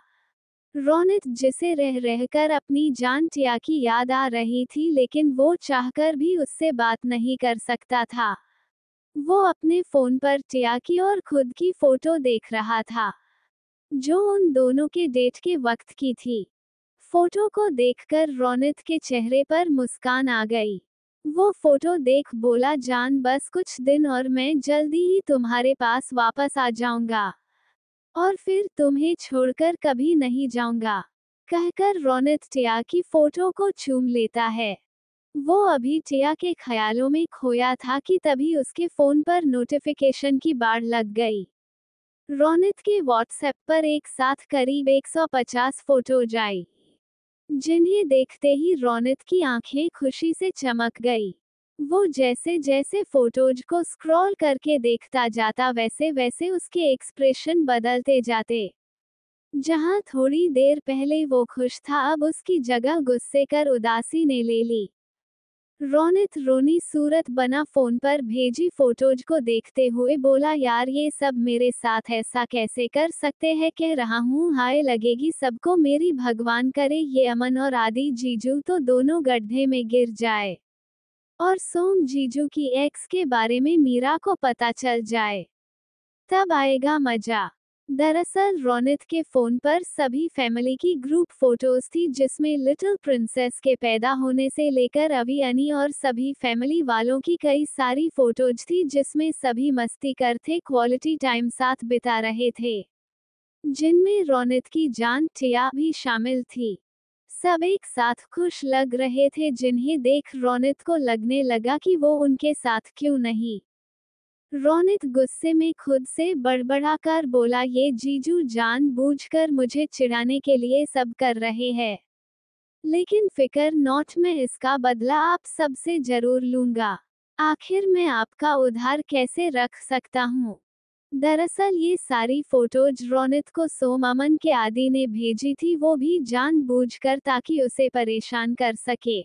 रोनित जिसे रह रहकर अपनी जान टिया की याद आ रही थी, लेकिन वो चाहकर भी उससे बात नहीं कर सकता था। वो अपने फोन पर टिया की और खुद की फोटो देख रहा था, जो उन दोनों के डेट के वक्त की थी। फोटो को देखकर रोनित के चेहरे पर मुस्कान आ गई। वो फोटो देख बोला, जान बस कुछ दिन और मैं जल्दी ही तुम्हारे पास वापस आ जाऊंगा और फिर तुम्हें छोड़कर कभी नहीं जाऊंगा। कहकर रोनित टिया की फोटो को चूम लेता है। वो अभी टिया के ख्यालों में खोया था कि तभी उसके फोन पर नोटिफिकेशन की बाढ़ लग गई। रोनित के व्हाट्सएप पर एक साथ करीब 150 फोटोज आई, जिन्हें देखते ही रोनित की आंखें खुशी से चमक गई। वो जैसे जैसे फोटोज को स्क्रॉल करके देखता जाता वैसे वैसे उसके एक्सप्रेशन बदलते जाते। जहां थोड़ी देर पहले वो खुश था, अब उसकी जगह गुस्से कर उदासी ने ले ली। रोनित रोनी सूरत बना फोन पर भेजी फोटोज को देखते हुए बोला, यार ये सब मेरे साथ ऐसा कैसे कर सकते हैं, कह रहा हूँ हाय लगेगी सबको मेरी, भगवान करे ये अमन और आदि जीजू तो दोनों गड्ढे में गिर जाए और सोम जीजू की एक्स के बारे में मीरा को पता चल जाए, तब आएगा मजा। दरअसल रोनित के फोन पर सभी फैमिली की ग्रुप फोटोज थी, जिसमें लिटिल प्रिंसेस के पैदा होने से लेकर अभी अनी और सभी फैमिली वालों की कई सारी फोटोज थी, जिसमें सभी मस्ती करते क्वालिटी टाइम साथ बिता रहे थे, जिनमें रोनित की जान टिया भी शामिल थी। सब एक साथ खुश लग रहे थे, जिन्हें देख रोनित को लगने लगा कि वो उनके साथ क्यों नहीं। रोनित गुस्से में खुद से बड़बड़ाकर बोला, ये जीजू जानबूझकर मुझे चिढ़ाने के लिए सब कर रहे हैं, लेकिन फिकर नॉट, मैं इसका बदला आप सबसे जरूर लूंगा। आखिर मैं आपका उधार कैसे रख सकता हूँ। दरअसल ये सारी फोटोज रोनित को सोम अमन के आदि ने भेजी थी, वो भी जानबूझकर ताकि उसे परेशान कर सके।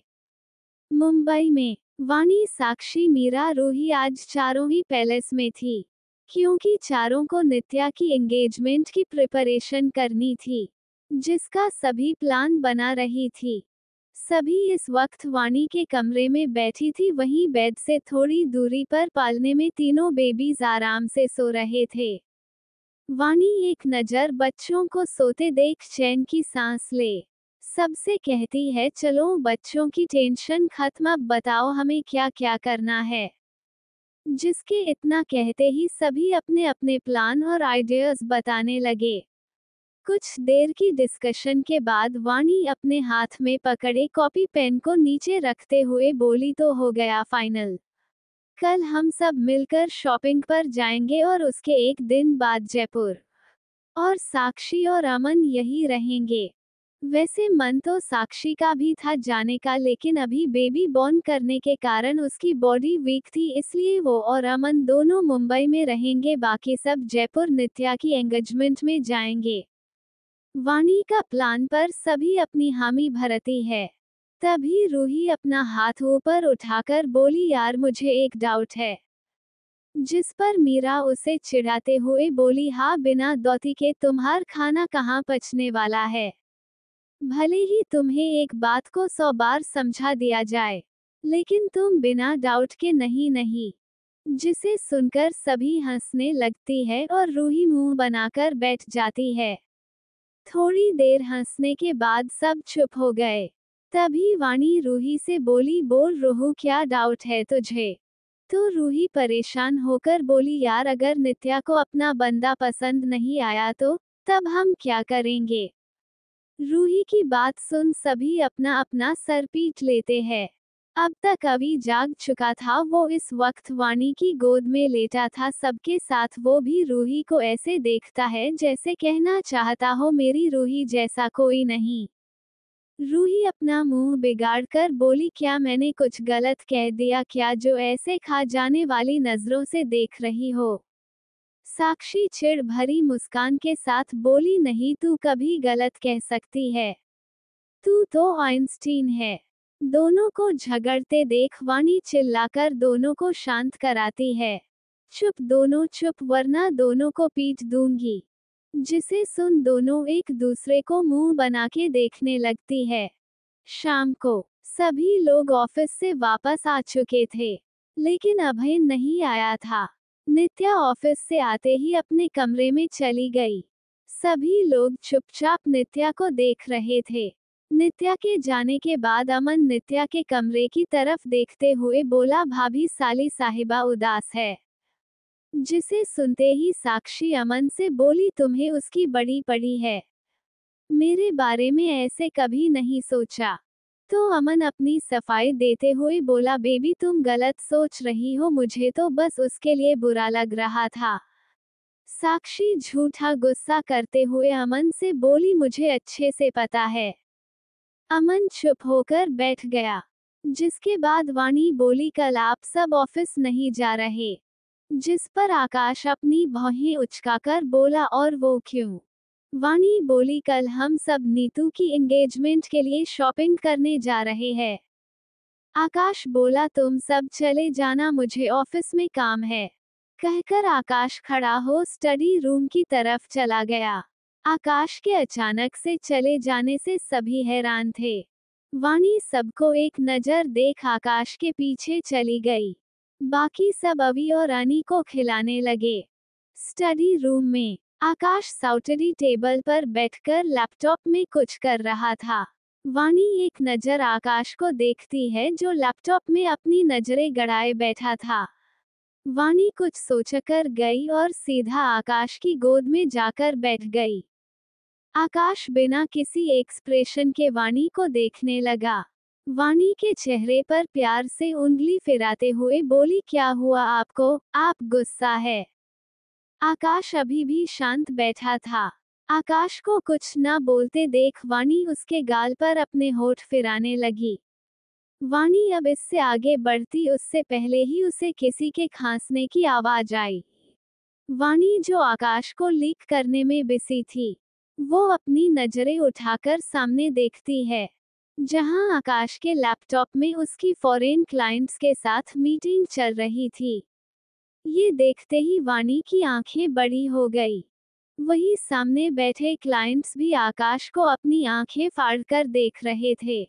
मुंबई में वाणी, साक्षी, मीरा, रूही आज चारों ही पैलेस में थी, क्योंकि चारों को नित्या की एंगेजमेंट की प्रिपरेशन करनी थी, जिसका सभी प्लान बना रही थी। सभी इस वक्त वाणी के कमरे में बैठी थी, वहीं बेड से थोड़ी दूरी पर पालने में तीनों बेबीज आराम से सो रहे थे। वाणी एक नज़र बच्चों को सोते देख चैन की सांस ले सबसे कहती है, चलो बच्चों की टेंशन खत्म, अब बताओ हमें क्या क्या करना है। जिसके इतना कहते ही सभी अपने अपने प्लान और आइडियाज बताने लगे। कुछ देर की डिस्कशन के बाद वाणी अपने हाथ में पकड़े कॉपी पेन को नीचे रखते हुए बोली, तो हो गया फाइनल। कल हम सब मिलकर शॉपिंग पर जाएंगे और उसके एक दिन बाद जयपुर। और साक्षी और अमन यही रहेंगे। वैसे मन तो साक्षी का भी था जाने का, लेकिन अभी बेबी बॉर्न करने के कारण उसकी बॉडी वीक थी, इसलिए वो और अमन दोनों मुंबई में रहेंगे, बाकी सब जयपुर नित्या की एंगेजमेंट में जाएंगे। वाणी का प्लान पर सभी अपनी हामी भरती है। तभी रूही अपना हाथ ऊपर उठाकर बोली, यार मुझे एक डाउट है। जिस पर मीरा उसे चिढ़ाते हुए बोली, हाँ बिना दौती के तुम्हार खाना कहाँ पचने वाला है। भले ही तुम्हें एक बात को 100 बार समझा दिया जाए, लेकिन तुम बिना डाउट के नहीं नहीं। जिसे सुनकर सभी हंसने लगती है और रूही मुंह बनाकर बैठ जाती है। थोड़ी देर हंसने के बाद सब चुप हो गए। तभी वाणी रूही से बोली, बोल रूही क्या डाउट है तुझे। तो रूही परेशान होकर बोली, यार अगर नित्या को अपना बंदा पसंद नहीं आया तो तब हम क्या करेंगे। रूही की बात सुन सभी अपना अपना सर पीट लेते हैं। अब तक अभी जाग चुका था, वो इस वक्त वाणी की गोद में लेटा था, सबके साथ वो भी रूही को ऐसे देखता है जैसे कहना चाहता हो, मेरी रूही जैसा कोई नहीं। रूही अपना मुंह बिगाड़कर बोली, क्या मैंने कुछ गलत कह दिया क्या, जो ऐसे खा जाने वाली नजरों से देख रही हो। साक्षी चिढ़ भरी मुस्कान के साथ बोली, नहीं तू कभी गलत कह सकती है, तू तो आइंस्टीन है। दोनों को झगड़ते देख वाणी चिल्लाकर दोनों को शांत कराती है, चुप दोनों चुप, वरना दोनों को पीट दूंगी। जिसे सुन दोनों एक दूसरे को मुंह बना के देखने लगती है। शाम को सभी लोग ऑफिस से वापस आ चुके थे, लेकिन अभय नहीं आया था। नित्या ऑफिस से आते ही अपने कमरे में चली गई। सभी लोग चुपचाप नित्या को देख रहे थे। नित्या के जाने के बाद अमन नित्या के कमरे की तरफ देखते हुए बोला, भाभी साली साहिबा उदास है। जिसे सुनते ही साक्षी अमन से बोली, तुम्हें उसकी बड़ी पड़ी है, मेरे बारे में ऐसे कभी नहीं सोचा। तो अमन अपनी सफाई देते हुए बोला, बेबी तुम गलत सोच रही हो, मुझे तो बस उसके लिए बुरा लग रहा था। साक्षी झूठा गुस्सा करते हुए अमन से बोली, मुझे अच्छे से पता है। अमन चुप होकर बैठ गया। जिसके बाद वाणी बोली, कल आप सब ऑफिस नहीं जा रहे। जिस पर आकाश अपनी भौहें उचकाकर बोला, और वो क्यों। वाणी बोली, कल हम सब नीतू की एंगेजमेंट के लिए शॉपिंग करने जा रहे हैं। आकाश बोला, तुम सब चले जाना, मुझे ऑफिस में काम है। कहकर आकाश खड़ा हो स्टडी रूम की तरफ चला गया। आकाश के अचानक से चले जाने से सभी हैरान थे। वाणी सबको एक नजर देख आकाश के पीछे चली गई। बाकी सब अवी और अनी को खिलाने लगे। स्टडी रूम में आकाश साउटरी टेबल पर बैठकर लैपटॉप में कुछ कर रहा था। वाणी एक नजर आकाश को देखती है जो लैपटॉप में अपनी नजरें गड़ाए बैठा था। वाणी कुछ सोचकर गई और सीधा आकाश की गोद में जाकर बैठ गई। आकाश बिना किसी एक्सप्रेशन के वाणी को देखने लगा। वाणी के चेहरे पर प्यार से उंगली फिराते हुए बोली, क्या हुआ आपको, आप गुस्सा है? आकाश अभी भी शांत बैठा था। आकाश को कुछ न बोलते देख वाणी उसके गाल पर अपने होठ फिराने लगी। वाणी अब इससे आगे बढ़ती उससे पहले ही उसे किसी के खांसने की आवाज आई। वाणी जो आकाश को लीक करने में बिजी थी, वो अपनी नजरें उठाकर सामने देखती है, जहां आकाश के लैपटॉप में उसकी फॉरेन क्लाइंट्स के साथ मीटिंग चल रही थी। ये देखते ही वाणी की आंखें बड़ी हो गई। वही सामने बैठे क्लाइंट्स भी आकाश को अपनी आंखें फाड़कर देख रहे थे।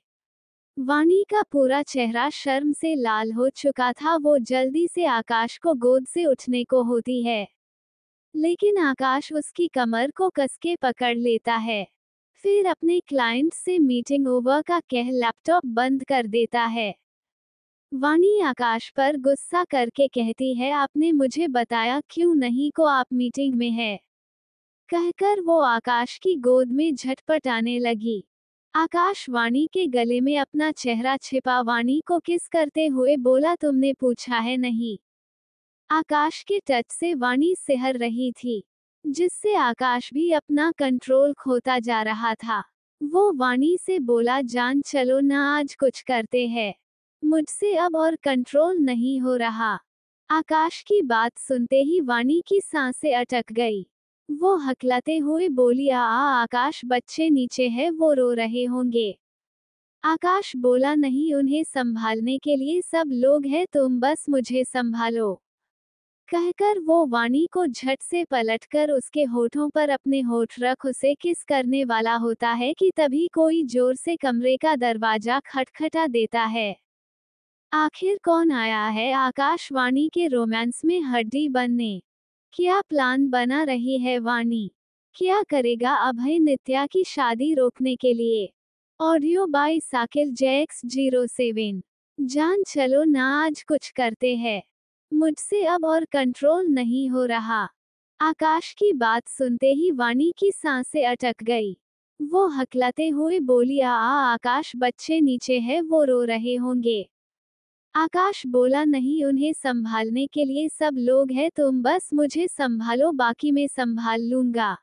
वाणी का पूरा चेहरा शर्म से लाल हो चुका था। वो जल्दी से आकाश को गोद से उठने को होती है, लेकिन आकाश उसकी कमर को कसके पकड़ लेता है। फिर अपने क्लाइंट से मीटिंग ओवर का कह लैपटॉप बंद कर देता है। वाणी आकाश पर गुस्सा करके कहती है, आपने मुझे बताया क्यों नहीं को आप मीटिंग में है? कहकर वो आकाश की गोद में झटपटाने लगी। आकाश वाणी के गले में अपना चेहरा छिपा वाणी को किस करते हुए बोला, तुमने पूछा है नहीं? आकाश के टच से वाणी सिहर रही थी, जिससे आकाश भी अपना कंट्रोल खोता जा रहा था। वो वाणी से बोला, जान चलो ना, आज कुछ करते हैं, मुझसे अब और कंट्रोल नहीं हो रहा। आकाश की बात सुनते ही वाणी की सांसें अटक गई। वो हकलाते हुए बोली, आकाश, बच्चे नीचे है, वो रो रहे होंगे। आकाश बोला, नहीं, उन्हें संभालने के लिए सब लोग हैं, तुम बस मुझे संभालो। कहकर वो वाणी को झट से पलटकर उसके होठों पर अपने होठ रख उसे किस करने वाला होता है कि तभी कोई जोर से कमरे का दरवाजा खटखटा देता है। आखिर कौन आया है? आकाश वाणी के रोमांस में हड्डी बनने। क्या प्लान बना रही है वाणी? क्या करेगा अभय नित्या की शादी रोकने के लिए? Audio by Sakil JX07। जान चलो ना, आज कुछ करते हैं, मुझसे अब और कंट्रोल नहीं हो रहा। आकाश की बात सुनते ही वाणी की सांसें अटक गई। वो हकलाते हुए बोली, आकाश, बच्चे नीचे है, वो रो रहे होंगे। आकाश बोला, नहीं, उन्हें संभालने के लिए सब लोग हैं, तुम बस मुझे संभालो, बाकी मैं संभाल लूंगा।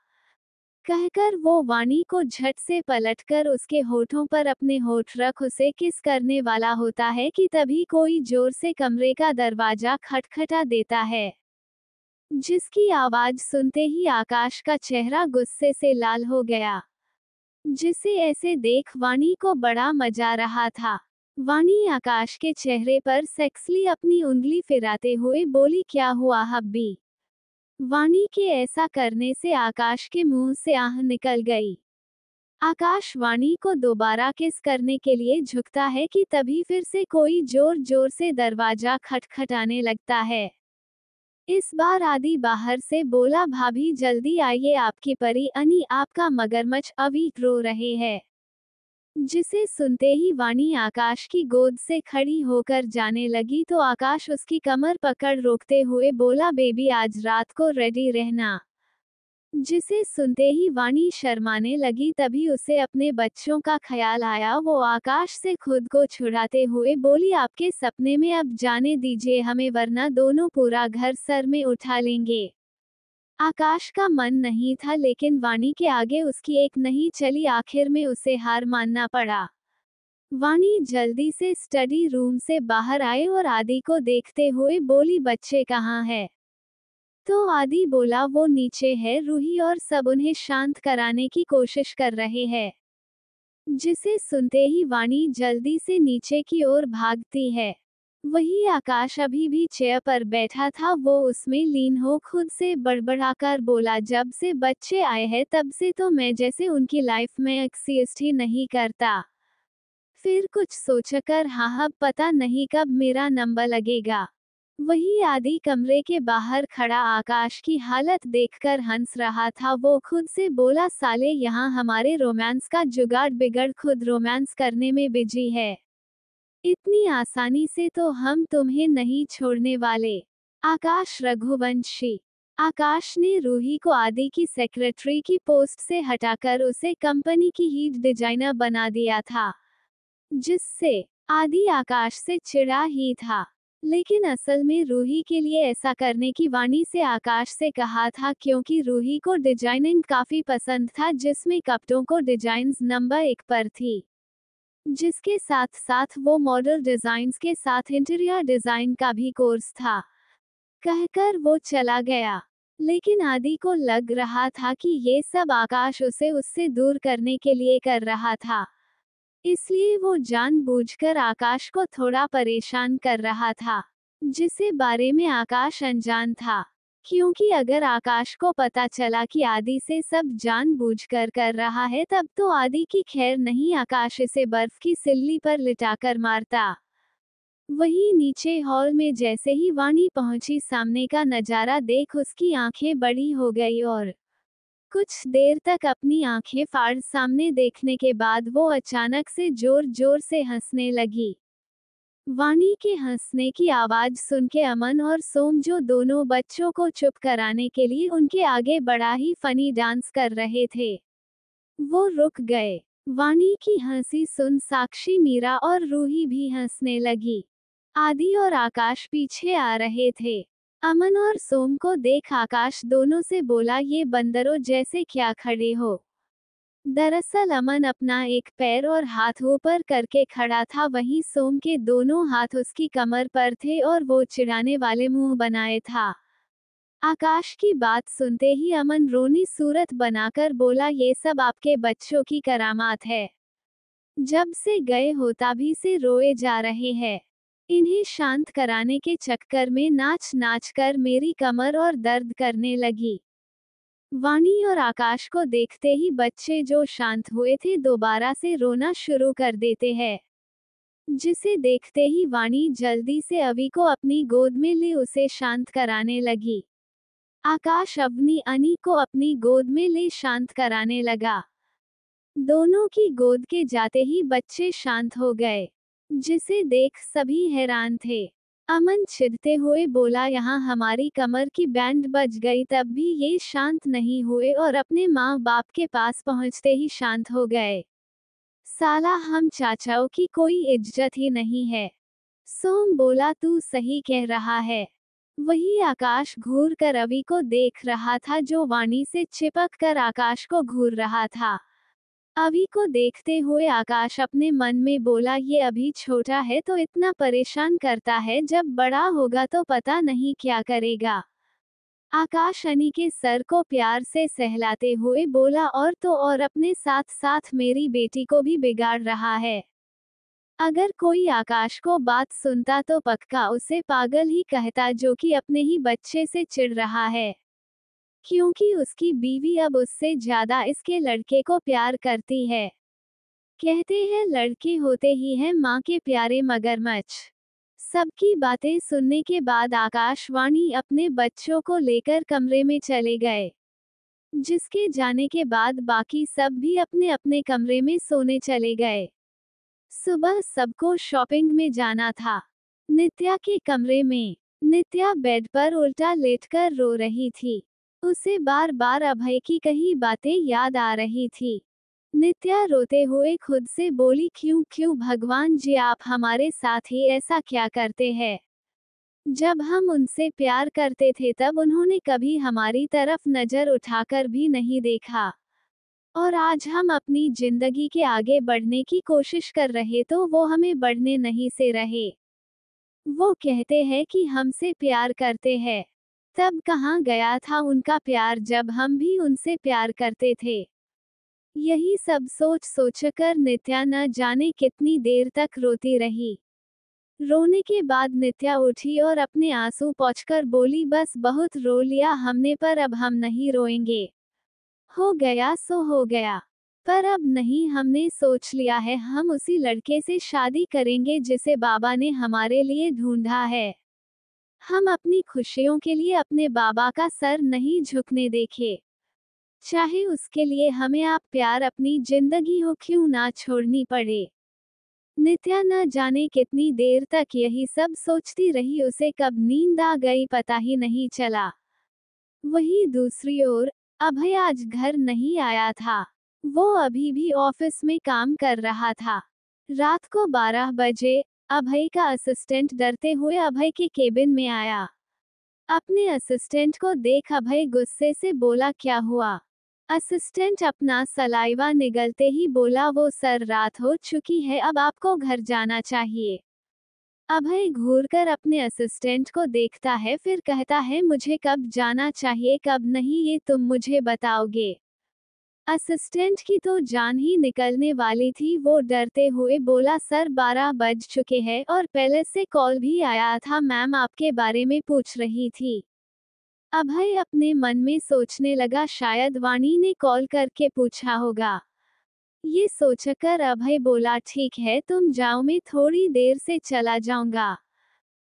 कहकर वो वाणी को झट से पलटकर उसके होठों पर अपने होठ रख उसे किस करने वाला होता है कि तभी कोई जोर से कमरे का दरवाजा खटखटा देता है, जिसकी आवाज सुनते ही आकाश का चेहरा गुस्से से लाल हो गया, जिसे ऐसे देख वाणी को बड़ा मजा रहा था। वाणी आकाश के चेहरे पर सेक्सली अपनी उंगली फिराते हुए बोली, क्या हुआ हब्बी? वाणी के ऐसा करने से आकाश के मुंह से आह निकल गई। आकाश वाणी को दोबारा किस करने के लिए झुकता है कि तभी फिर से कोई जोर जोर से दरवाजा खटखटाने लगता है। इस बार आदि बाहर से बोला, भाभी जल्दी आइए, आपकी परी अनी, आपका मगरमच्छ अभी रो रहे हैं। जिसे सुनते ही वाणी आकाश की गोद से खड़ी होकर जाने लगी तो आकाश उसकी कमर पकड़ रोकते हुए बोला, बेबी आज रात को रेडी रहना। जिसे सुनते ही वाणी शर्माने लगी। तभी उसे अपने बच्चों का ख्याल आया। वो आकाश से खुद को छुड़ाते हुए बोली, आपके सपने में अब जाने दीजिए हमें, वरना दोनों पूरा घर सर में उठा लेंगे। आकाश का मन नहीं था, लेकिन वाणी के आगे उसकी एक नहीं चली। आखिर में उसे हार मानना पड़ा। वाणी जल्दी से स्टडी रूम से बाहर आए और आदि को देखते हुए बोली, बच्चे कहाँ है? तो आदि बोला वो नीचे है रूही और सब उन्हें शांत कराने की कोशिश कर रहे हैं। जिसे सुनते ही वाणी जल्दी से नीचे की ओर भागती है। वही आकाश अभी भी चेयर पर बैठा था, वो उसमें लीन हो खुद से बड़बड़ाकर बोला, जब से बच्चे आए हैं तब से तो मैं जैसे उनकी लाइफ में एक्सिस्ट ही नहीं करता। फिर कुछ सोचकर हाँ पता नहीं कब मेरा नंबर लगेगा। वही आदि कमरे के बाहर खड़ा आकाश की हालत देखकर हंस रहा था। वो खुद से बोला, साले यहाँ हमारे रोमांस का जुगाड़ बिगड़ खुद रोमांस करने में बिजी है। इतनी आसानी से तो हम तुम्हें नहीं छोड़ने वाले। आकाश रघुवंशी। आकाश ने रूही को आदि की सेक्रेटरी की पोस्ट से हटाकर उसे कंपनी की लीड डिजाइनर बना दिया था, जिससे आदि आकाश से चिढ़ा ही था। लेकिन असल में रूही के लिए ऐसा करने की वाणी से आकाश से कहा था, क्योंकि रूही को डिजाइनिंग काफी पसंद था, जिसमें कपड़ों को डिजाइन्स नंबर 1 पर थी। जिसके साथ साथ वो मॉडल डिजाइन्स के साथ इंटीरियर डिजाइन का भी कोर्स था। कहकर वो चला गया। लेकिन आदि को लग रहा था कि ये सब आकाश उसे उससे दूर करने के लिए कर रहा था। इसलिए वो जानबूझकर आकाश को थोड़ा परेशान कर रहा था, जिसे बारे में आकाश अनजान था। क्योंकि अगर आकाश को पता चला कि आदि से सब जानबूझकर कर रहा है, तब तो आदि की खैर नहीं, आकाश इसे बर्फ की सिल्ली पर लिटाकर मारता। वहीं नीचे हॉल में जैसे ही वाणी पहुंची, सामने का नजारा देख उसकी आंखें बड़ी हो गई और कुछ देर तक अपनी आंखें फाड़ सामने देखने के बाद वो अचानक से जोर जोर से हंसने लगी। वाणी के हंसने की आवाज सुन के अमन और सोम, जो दोनों बच्चों को चुप कराने के लिए उनके आगे बड़ा ही फनी डांस कर रहे थे, वो रुक गए। वाणी की हंसी सुन साक्षी, मीरा और रूही भी हंसने लगी। आदि और आकाश पीछे आ रहे थे। अमन और सोम को देख आकाश दोनों से बोला, ये बंदरों जैसे क्या खड़े हो। दरअसल अमन अपना एक पैर और हाथ ऊपर करके खड़ा था, वहीं सोम के दोनों हाथ उसकी कमर पर थे और वो चिढ़ाने वाले मुंह बनाए था। आकाश की बात सुनते ही अमन रोनी सूरत बनाकर बोला, ये सब आपके बच्चों की करामात है। जब से गए हो तभी से रोए जा रहे हैं। इन्हें शांत कराने के चक्कर में नाच नाच कर मेरी कमर और दर्द करने लगी। वाणी और आकाश को देखते ही बच्चे जो शांत हुए थे दोबारा से रोना शुरू कर देते हैं। जिसे देखते ही वाणी जल्दी से अवी को अपनी गोद में ले उसे शांत कराने लगी। आकाश अवनी अनी को अपनी गोद में ले शांत कराने लगा। दोनों की गोद के जाते ही बच्चे शांत हो गए, जिसे देख सभी हैरान थे। अमन चिढ़ते हुए बोला, यहाँ हमारी कमर की बैंड बज गई तब भी ये शांत नहीं हुए और अपने माँ बाप के पास पहुँचते ही शांत हो गए। साला हम चाचाओं की कोई इज्जत ही नहीं है। सोम बोला, तू सही कह रहा है। वही आकाश घूर कर अवी को देख रहा था, जो वाणी से चिपक कर आकाश को घूर रहा था। अवी को देखते हुए आकाश अपने मन में बोला, ये अभी छोटा है तो इतना परेशान करता है, जब बड़ा होगा तो पता नहीं क्या करेगा। आकाश अनी के सर को प्यार से सहलाते हुए बोला, और तो और अपने साथ साथ मेरी बेटी को भी बिगाड़ रहा है। अगर कोई आकाश को बात सुनता तो पक्का उसे पागल ही कहता, जो कि अपने ही बच्चे से चिढ़ रहा है। क्योंकि उसकी बीवी अब उससे ज्यादा इसके लड़के को प्यार करती है। कहते हैं लड़के होते ही हैं माँ के प्यारे मगरमच्छ। सबकी बातें सुनने के बाद आकाश वाणी अपने बच्चों को लेकर कमरे में चले गए। जिसके जाने के बाद बाकी सब भी अपने अपने कमरे में सोने चले गए। सुबह सबको शॉपिंग में जाना था। नित्या के कमरे में नित्या बेड पर उल्टा लेटकर रो रही थी। उसे बार बार अभय की कही बातें याद आ रही थी। नित्या रोते हुए खुद से बोली, क्यों क्यों भगवान जी, आप हमारे साथ ही ऐसा क्या करते हैं। जब हम उनसे प्यार करते थे तब उन्होंने कभी हमारी तरफ नजर उठाकर भी नहीं देखा, और आज हम अपनी जिंदगी के आगे बढ़ने की कोशिश कर रहे तो वो हमें बढ़ने नहीं से रहे। वो कहते हैं कि हमसे प्यार करते हैं, तब कहाँ गया था उनका प्यार जब हम भी उनसे प्यार करते थे। यही सब सोच सोचकर नित्या न जाने कितनी देर तक रोती रही। रोने के बाद नित्या उठी और अपने आंसू पोंछकर बोली, बस बहुत रो लिया हमने, पर अब हम नहीं रोएंगे। हो गया सो हो गया। पर अब नहीं, हमने सोच लिया है, हम उसी लड़के से शादी करेंगे जिसे बाबा ने हमारे लिए ढूंढा है। हम अपनी खुशियों के लिए अपने बाबा का सर नहीं झुकने देखे, चाहे उसके लिए हमें आप प्यार अपनी जिंदगी हो क्यों ना छोड़नी पड़े। नित्या न जाने कितनी देर तक यही सब सोचती रही, उसे कब नींद आ गई पता ही नहीं चला। वहीं दूसरी ओर अभय आज घर नहीं आया था। वो अभी भी ऑफिस में काम कर रहा था। रात को 12 बजे अभय का असिस्टेंट डरते हुए अभय के केबिन में आया। अपने असिस्टेंट को देख अभय गुस्से से बोला, क्या हुआ? असिस्टेंट अपना सलाइवा निगलते ही बोला, वो सर, रात हो चुकी है, अब आपको घर जाना चाहिए। अभय घूरकर अपने असिस्टेंट को देखता है, फिर कहता है, मुझे कब जाना चाहिए कब नहीं ये तुम मुझे बताओगे। असिस्टेंट की तो जान ही निकलने वाली थी। वो डरते हुए बोला, सर 12 बज चुके हैं और पहले से कॉल भी आया था, मैम आपके बारे में पूछ रही थी। अभय अपने मन में सोचने लगा, शायद वाणी ने कॉल करके पूछा होगा। ये सोचकर अभय बोला, ठीक है तुम जाओ, मैं थोड़ी देर से चला जाऊंगा।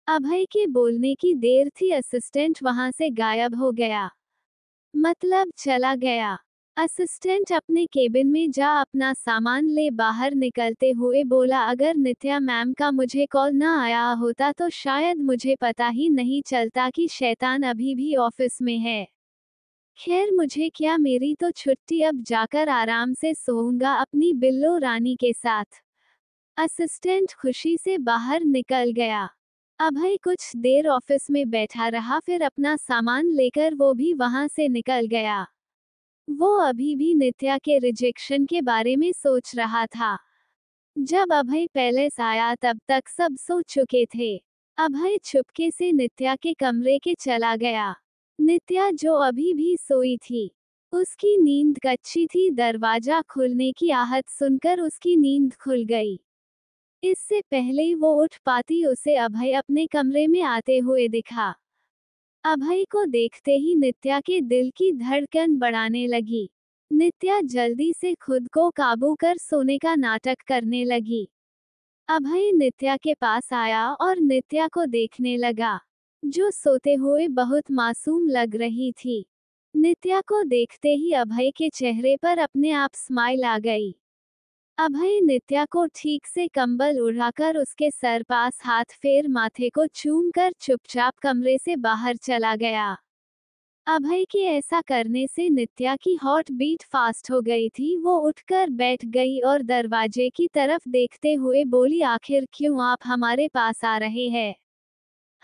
अभय के बोलने की देर थी, असिस्टेंट वहां से गायब हो गया, मतलब चला गया। असिस्टेंट अपने केबिन में जा अपना सामान ले बाहर निकलते हुए बोला, अगर नित्या मैम का मुझे कॉल न आया होता तो शायद मुझे पता ही नहीं चलता कि शैतान अभी भी ऑफिस में है। खैर मुझे क्या, मेरी तो छुट्टी, अब जाकर आराम से सोऊंगा अपनी बिल्लो रानी के साथ। असिस्टेंट खुशी से बाहर निकल गया। अभय कुछ देर ऑफिस में बैठा रहा, फिर अपना सामान लेकर वो भी वहां से निकल गया। वो अभी भी नित्या के रिजेक्शन के बारे में सोच रहा था। जब अभय पैलेस आया तब तक सब सो चुके थे। अभय चुपके से नित्या के कमरे के चला गया। नित्या जो अभी भी सोई थी, उसकी नींद कच्ची थी। दरवाजा खुलने की आहट सुनकर उसकी नींद खुल गई। इससे पहले वो उठ पाती उसे अभय अपने कमरे में आते हुए दिखा। अभय को देखते ही नित्या के दिल की धड़कन बढ़ाने लगी। नित्या जल्दी से खुद को काबू कर सोने का नाटक करने लगी। अभय नित्या के पास आया और नित्या को देखने लगा, जो सोते हुए बहुत मासूम लग रही थी। नित्या को देखते ही अभय के चेहरे पर अपने आप स्माइल आ गई। अभय नित्या को ठीक से कंबल उड़ाकर उसके सर पास हाथ फेर माथे को चूमकर चुपचाप कमरे से बाहर चला गया। अभय के ऐसा करने से नित्या की हॉट बीट फास्ट हो गई थी। वो उठकर बैठ गई और दरवाजे की तरफ देखते हुए बोली, आखिर क्यों आप हमारे पास आ रहे हैं?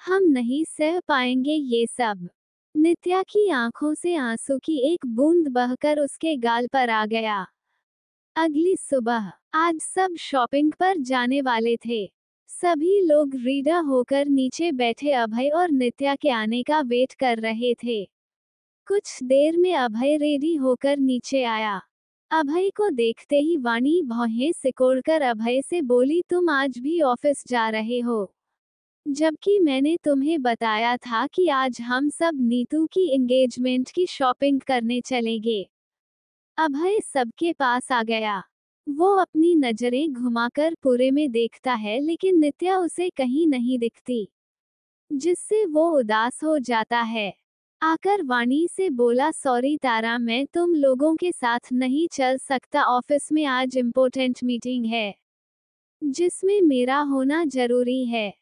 हम नहीं सह पाएंगे ये सब। नित्या की आंखों से आंसू की एक बूंद बहकर उसके गाल पर आ गया। अगली सुबह आज सब शॉपिंग पर जाने वाले थे। सभी लोग रीडा होकर नीचे बैठे अभय और नित्या के आने का वेट कर रहे थे। कुछ देर में अभय रेडी होकर नीचे आया। अभय को देखते ही वाणी भौहें सिकोड़कर अभय से बोली, तुम आज भी ऑफिस जा रहे हो, जबकि मैंने तुम्हें बताया था कि आज हम सब नीतू की एंगेजमेंट की शॉपिंग करने चलेंगे। अभय सबके पास आ गया। वो अपनी नजरें घुमाकर पूरे में देखता है, लेकिन नित्या उसे कहीं नहीं दिखती, जिससे वो उदास हो जाता है। आकर वाणी से बोला, सॉरी तारा, मैं तुम लोगों के साथ नहीं चल सकता, ऑफिस में आज इम्पोर्टेंट मीटिंग है जिसमें मेरा होना जरूरी है।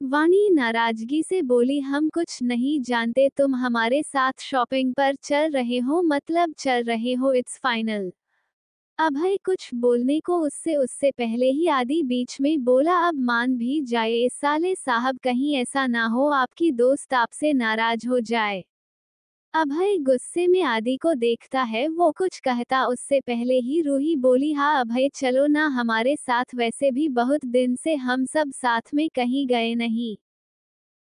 वाणी नाराजगी से बोली, हम कुछ नहीं जानते, तुम हमारे साथ शॉपिंग पर चल रहे हो, मतलब चल रहे हो, इट्स फाइनल। अभय कुछ बोलने को उससे पहले ही आदि बीच में बोला, अब मान भी जाए साले साहब, कहीं ऐसा ना हो आपकी दोस्त आपसे नाराज हो जाए। अभय गुस्से में आदि को देखता है, वो कुछ कहता उससे पहले ही रूही बोली, हाँ अभय चलो ना हमारे साथ, वैसे भी बहुत दिन से हम सब साथ में कहीं गए नहीं।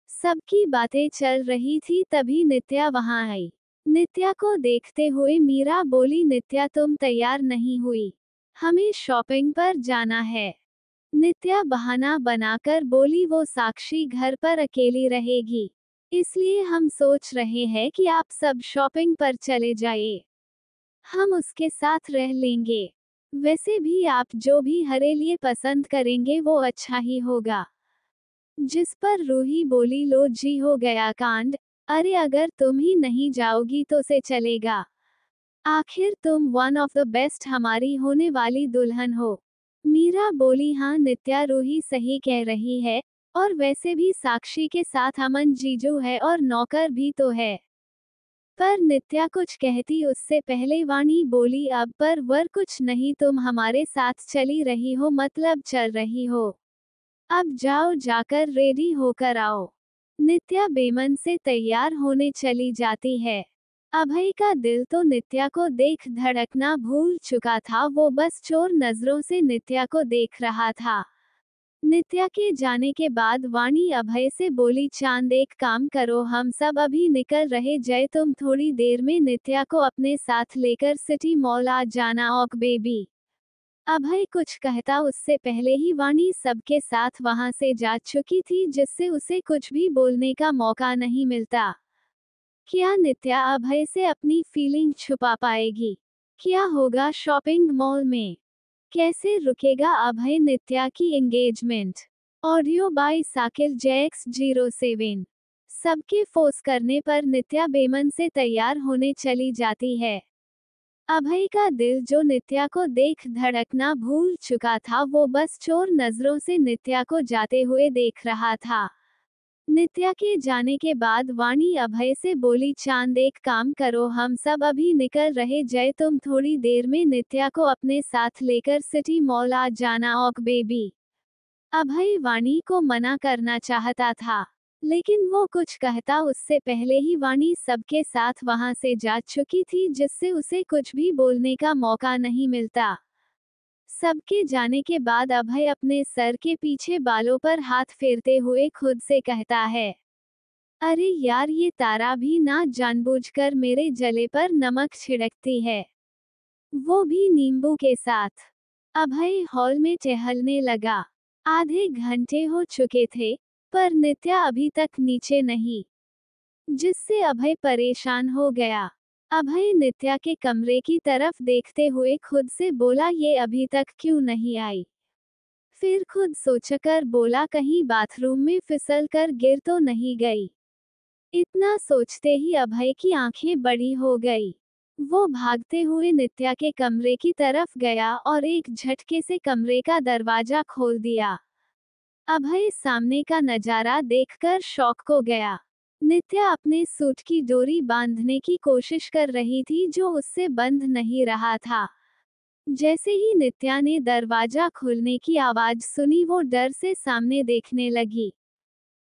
सबकी बातें चल रही थी तभी नित्या वहां आई। नित्या को देखते हुए मीरा बोली, नित्या तुम तैयार नहीं हुई, हमें शॉपिंग पर जाना है। नित्या बहाना बनाकर बोली, वो साक्षी घर पर अकेली रहेगी, इसलिए हम सोच रहे हैं कि आप सब शॉपिंग पर चले जाइए, हम उसके साथ रह लेंगे। वैसे भी आप जो भी हरे लिए पसंद करेंगे वो अच्छा ही होगा। जिस पर रूही बोली, लो जी हो गया कांड, अरे अगर तुम ही नहीं जाओगी तो से चलेगा, आखिर तुम वन ऑफ द बेस्ट हमारी होने वाली दुल्हन हो। मीरा बोली, हाँ नित्या, रूही सही कह रही है, और वैसे भी साक्षी के साथ अमन जीजू है और नौकर भी तो है। पर नित्या कुछ कहती उससे पहले वाणी बोली, अब पर वर कुछ नहीं, तुम हमारे साथ चली रही हो, मतलब चल रही हो, अब जाओ जाकर रेडी होकर आओ। नित्या बेमन से तैयार होने चली जाती है। अभय का दिल तो नित्या को देख धड़कना भूल चुका था, वो बस चोर नजरों से नित्या को देख रहा था। नित्या के जाने के बाद वाणी अभय से बोली, चांद एक काम करो, हम सब अभी निकल रहे जय, तुम थोड़ी देर में नित्या को अपने साथ लेकर सिटी मॉल आ जाना ओक बेबी। अभय कुछ कहता उससे पहले ही वाणी सबके साथ वहां से जा चुकी थी, जिससे उसे कुछ भी बोलने का मौका नहीं मिलता। क्या नित्या अभय से अपनी फीलिंग छुपा पाएगी? क्या होगा शॉपिंग मॉल में? कैसे रुकेगा अभय नित्या की engagement? Audio by Sakil JX 07। सबके फोर्स करने पर नित्या बेमन से तैयार होने चली जाती है। अभय का दिल जो नित्या को देख धड़कना भूल चुका था, वो बस चोर नजरों से नित्या को जाते हुए देख रहा था। नित्या के जाने के बाद वाणी अभय से बोली, चांद एक काम करो, हम सब अभी निकल रहे जय, तुम थोड़ी देर में नित्या को अपने साथ लेकर सिटी मॉल आ जाना ओक बेबी। अभय वाणी को मना करना चाहता था, लेकिन वो कुछ कहता उससे पहले ही वाणी सबके साथ वहां से जा चुकी थी, जिससे उसे कुछ भी बोलने का मौका नहीं मिलता। सबके जाने के बाद अभय अपने सर के पीछे बालों पर हाथ फेरते हुए खुद से कहता है, अरे यार, ये तारा भी ना जानबूझकर मेरे जले पर नमक छिड़कती है, वो भी नींबू के साथ। अभय हॉल में टहलने लगा। आधे घंटे हो चुके थे, पर नित्या अभी तक नीचे नहीं, जिससे अभय परेशान हो गया। अभय नित्या के कमरे की तरफ देखते हुए खुद से बोला, ये अभी तक क्यों नहीं आई? फिर खुद सोचकर बोला, कहीं बाथरूम में फिसल कर गिर तो नहीं गई। इतना सोचते ही अभय की आंखें बड़ी हो गई। वो भागते हुए नित्या के कमरे की तरफ गया और एक झटके से कमरे का दरवाजा खोल दिया। अभय सामने का नजारा देखकर शॉक हो गया। नित्या अपने सूट की डोरी बांधने की कोशिश कर रही थी, जो उससे बंध नहीं रहा था। जैसे ही नित्या ने दरवाजा खुलने की आवाज सुनी, वो डर से सामने देखने लगी।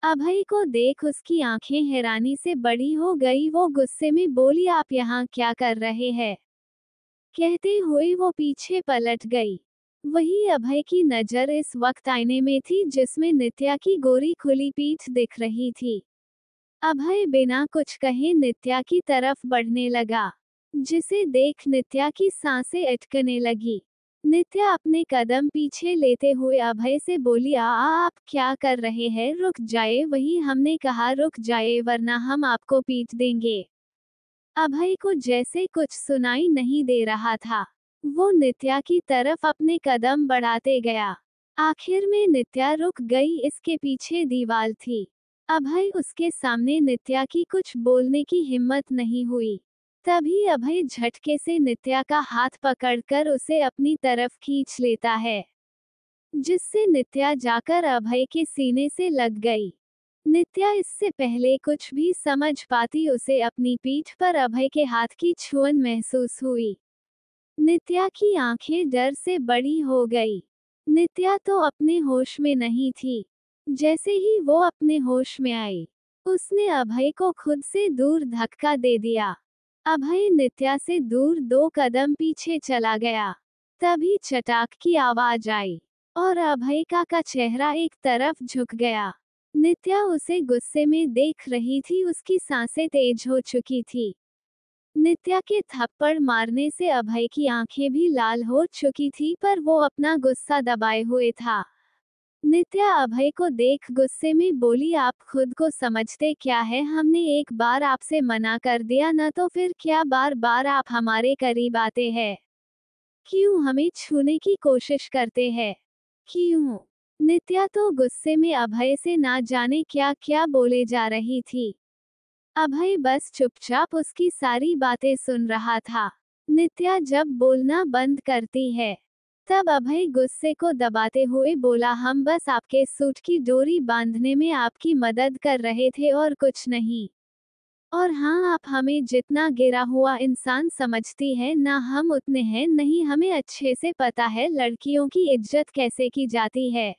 अभय को देख उसकी आंखें हैरानी से बड़ी हो गई। वो गुस्से में बोली, आप यहाँ क्या कर रहे हैं? कहते हुए वो पीछे पलट गई। वही अभय की नजर इस वक्त आईने में थी, जिसमें नित्या की गोरी खुली पीठ दिख रही थी। अभय बिना कुछ कहे नित्या की तरफ बढ़ने लगा, जिसे देख नित्या की सांसें अटकने लगी। नित्या अपने कदम पीछे लेते हुए अभय से बोली, आप क्या कर रहे हैं? रुक जाए, वही हमने कहा रुक जाए, वरना हम आपको पीट देंगे। अभय को जैसे कुछ सुनाई नहीं दे रहा था। वो नित्या की तरफ अपने कदम बढ़ाते गया। आखिर में नित्या रुक गई, इसके पीछे दीवार थी। अभय उसके सामने नित्या की कुछ बोलने की हिम्मत नहीं हुई। तभी अभय झटके से नित्या का हाथ पकड़कर उसे अपनी तरफ खींच लेता है, जिससे नित्या जाकर अभय के सीने से लग गई। नित्या इससे पहले कुछ भी समझ पाती, उसे अपनी पीठ पर अभय के हाथ की छुअन महसूस हुई। नित्या की आंखें डर से बड़ी हो गई। नित्या तो अपने होश में नहीं थी। जैसे ही वो अपने होश में आई, उसने अभय को खुद से दूर धक्का दे दिया। अभय नित्या से दूर 2 कदम पीछे चला गया। तभी चटाक की आवाज आई और अभय का चेहरा एक तरफ झुक गया। नित्या उसे गुस्से में देख रही थी, उसकी सांसें तेज हो चुकी थी। नित्या के थप्पड़ मारने से अभय की आंखें भी लाल हो चुकी थी, पर वो अपना गुस्सा दबाए हुए था। नित्या अभय को देख गुस्से में बोली, आप खुद को समझते क्या है? हमने एक बार आपसे मना कर दिया न, तो फिर क्या बार बार आप हमारे करीब आते हैं? क्यों हमें छूने की कोशिश करते हैं? क्यों? नित्या तो गुस्से में अभय से ना जाने क्या क्या बोले जा रही थी। अभय बस चुपचाप उसकी सारी बातें सुन रहा था। नित्या जब बोलना बंद करती है, तब अभय गुस्से को दबाते हुए बोला, हम बस आपके सूट की डोरी बांधने में आपकी मदद कर रहे थे और कुछ नहीं। और हाँ, आप हमें जितना गिरा हुआ इंसान समझती है ना, हम उतने हैं नहीं। हमें अच्छे से पता है लड़कियों की इज्जत कैसे की जाती है।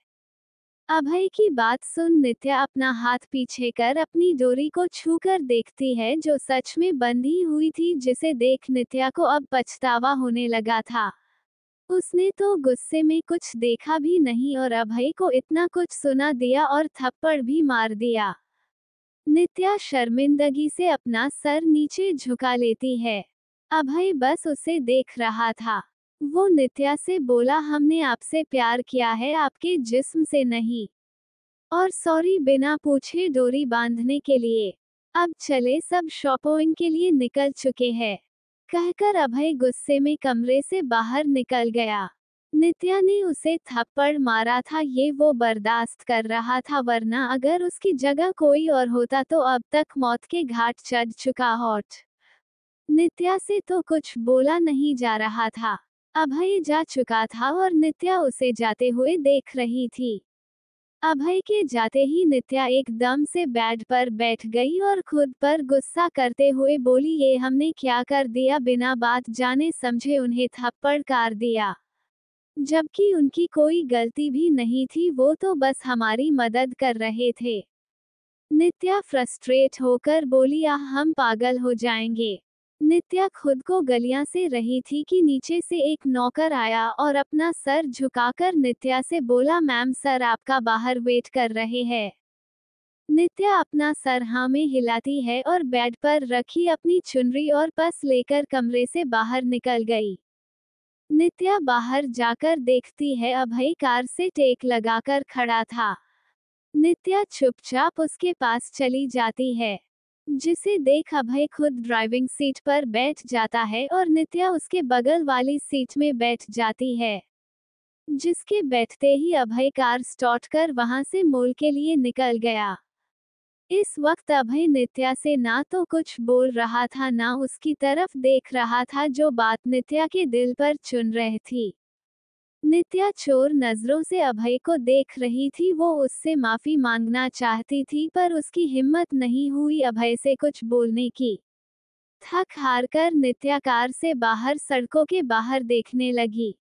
अभय की बात सुन नित्या अपना हाथ पीछे कर अपनी डोरी को छूकर देखती है, जो सच में बंधी हुई थी, जिसे देख नित्या को अब पछतावा होने लगा था। उसने तो गुस्से में कुछ देखा भी नहीं और अभय को इतना कुछ सुना दिया और थप्पड़ भी मार दिया। नित्या शर्मिंदगी से अपना सर नीचे झुका लेती है। अभय बस उसे देख रहा था। वो नित्या से बोला, हमने आपसे प्यार किया है, आपके जिस्म से नहीं। और सॉरी बिना पूछे डोरी बांधने के लिए। अब चले, सब शॉपिंग के लिए निकल चुके हैं। कहकर अभय गुस्से में कमरे से बाहर निकल गया। नित्या ने उसे थप्पड़ मारा था, ये वो बर्दाश्त कर रहा था, वरना अगर उसकी जगह कोई और होता तो अब तक मौत के घाट चढ़ चुका होता। नित्या से तो कुछ बोला नहीं जा रहा था। अभय जा चुका था और नित्या उसे जाते हुए देख रही थी। अभय के जाते ही नित्या एकदम से बेड पर बैठ गई और खुद पर गुस्सा करते हुए बोली, ये हमने क्या कर दिया? बिना बात जाने समझे उन्हें थप्पड़ मार दिया, जबकि उनकी कोई गलती भी नहीं थी, वो तो बस हमारी मदद कर रहे थे। नित्या फ्रस्ट्रेट होकर बोली, हम पागल हो जाएंगे। नित्या खुद को गलियां से रही थी कि नीचे से एक नौकर आया और अपना सर झुकाकर नित्या से बोला, मैम सर आपका बाहर वेट कर रहे हैं। नित्या अपना सर हाँ में हिलाती है और बेड पर रखी अपनी चुनरी और पर्स लेकर कमरे से बाहर निकल गई। नित्या बाहर जाकर देखती है, अभय कार से टेक लगाकर खड़ा था। नित्या चुपचाप उसके पास चली जाती है, जिसे देख अभय खुद ड्राइविंग सीट पर बैठ जाता है और नित्या उसके बगल वाली सीट में बैठ जाती है। जिसके बैठते ही अभय कार स्टार्ट कर वहां से मॉल के लिए निकल गया। इस वक्त अभय नित्या से ना तो कुछ बोल रहा था, ना उसकी तरफ देख रहा था, जो बात नित्या के दिल पर चुन रही थी। नित्या चोर नजरों से अभय को देख रही थी। वो उससे माफी मांगना चाहती थी, पर उसकी हिम्मत नहीं हुई अभय से कुछ बोलने की। थक हार कर नित्या कार से बाहर सड़कों के बाहर देखने लगी।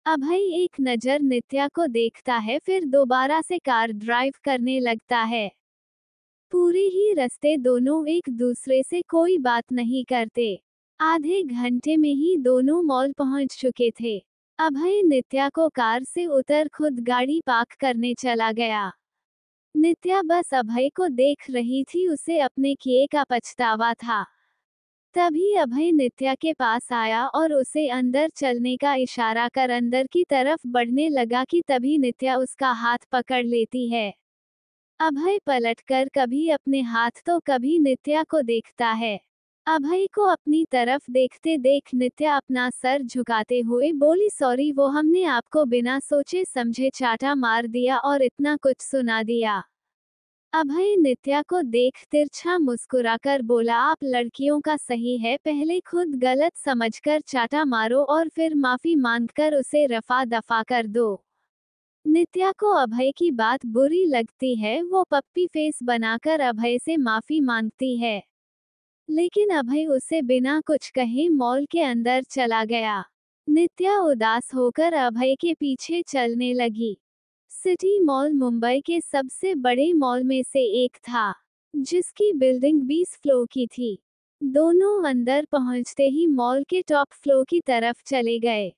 अभय एक नजर नित्या को देखता है, फिर दोबारा से कार ड्राइव करने लगता है। पूरे ही रास्ते दोनों एक दूसरे से कोई बात नहीं करते। आधे घंटे में ही दोनों मॉल पहुंच चुके थे। अभय नित्या को कार से उतर खुद गाड़ी पार्क करने चला गया। नित्या बस अभय को देख रही थी, उसे अपने किए का पछतावा था। तभी अभय नित्या के पास आया और उसे अंदर चलने का इशारा कर अंदर की तरफ बढ़ने लगा कि तभी नित्या उसका हाथ पकड़ लेती है। अभय पलटकर कभी अपने हाथ तो कभी नित्या को देखता है। अभय को अपनी तरफ देखते देख नित्या अपना सर झुकाते हुए बोली, सॉरी, वो हमने आपको बिना सोचे समझे चाटा मार दिया और इतना कुछ सुना दिया। अभय नित्या को देख तिरछा मुस्कुराकर बोला, आप लड़कियों का सही है, पहले खुद गलत समझकर चाटा मारो और फिर माफी मांगकर उसे रफा दफा कर दो। नित्या को अभय की बात बुरी लगती है, वो पप्पी फेस बनाकर अभय से माफी मांगती है, लेकिन अभय उसे बिना कुछ कहे मॉल के अंदर चला गया। नित्या उदास होकर अभय के पीछे चलने लगी। सिटी मॉल मुंबई के सबसे बड़े मॉल में से एक था, जिसकी बिल्डिंग 20 फ्लोर की थी। दोनों अंदर पहुंचते ही मॉल के टॉप फ्लोर की तरफ चले गए,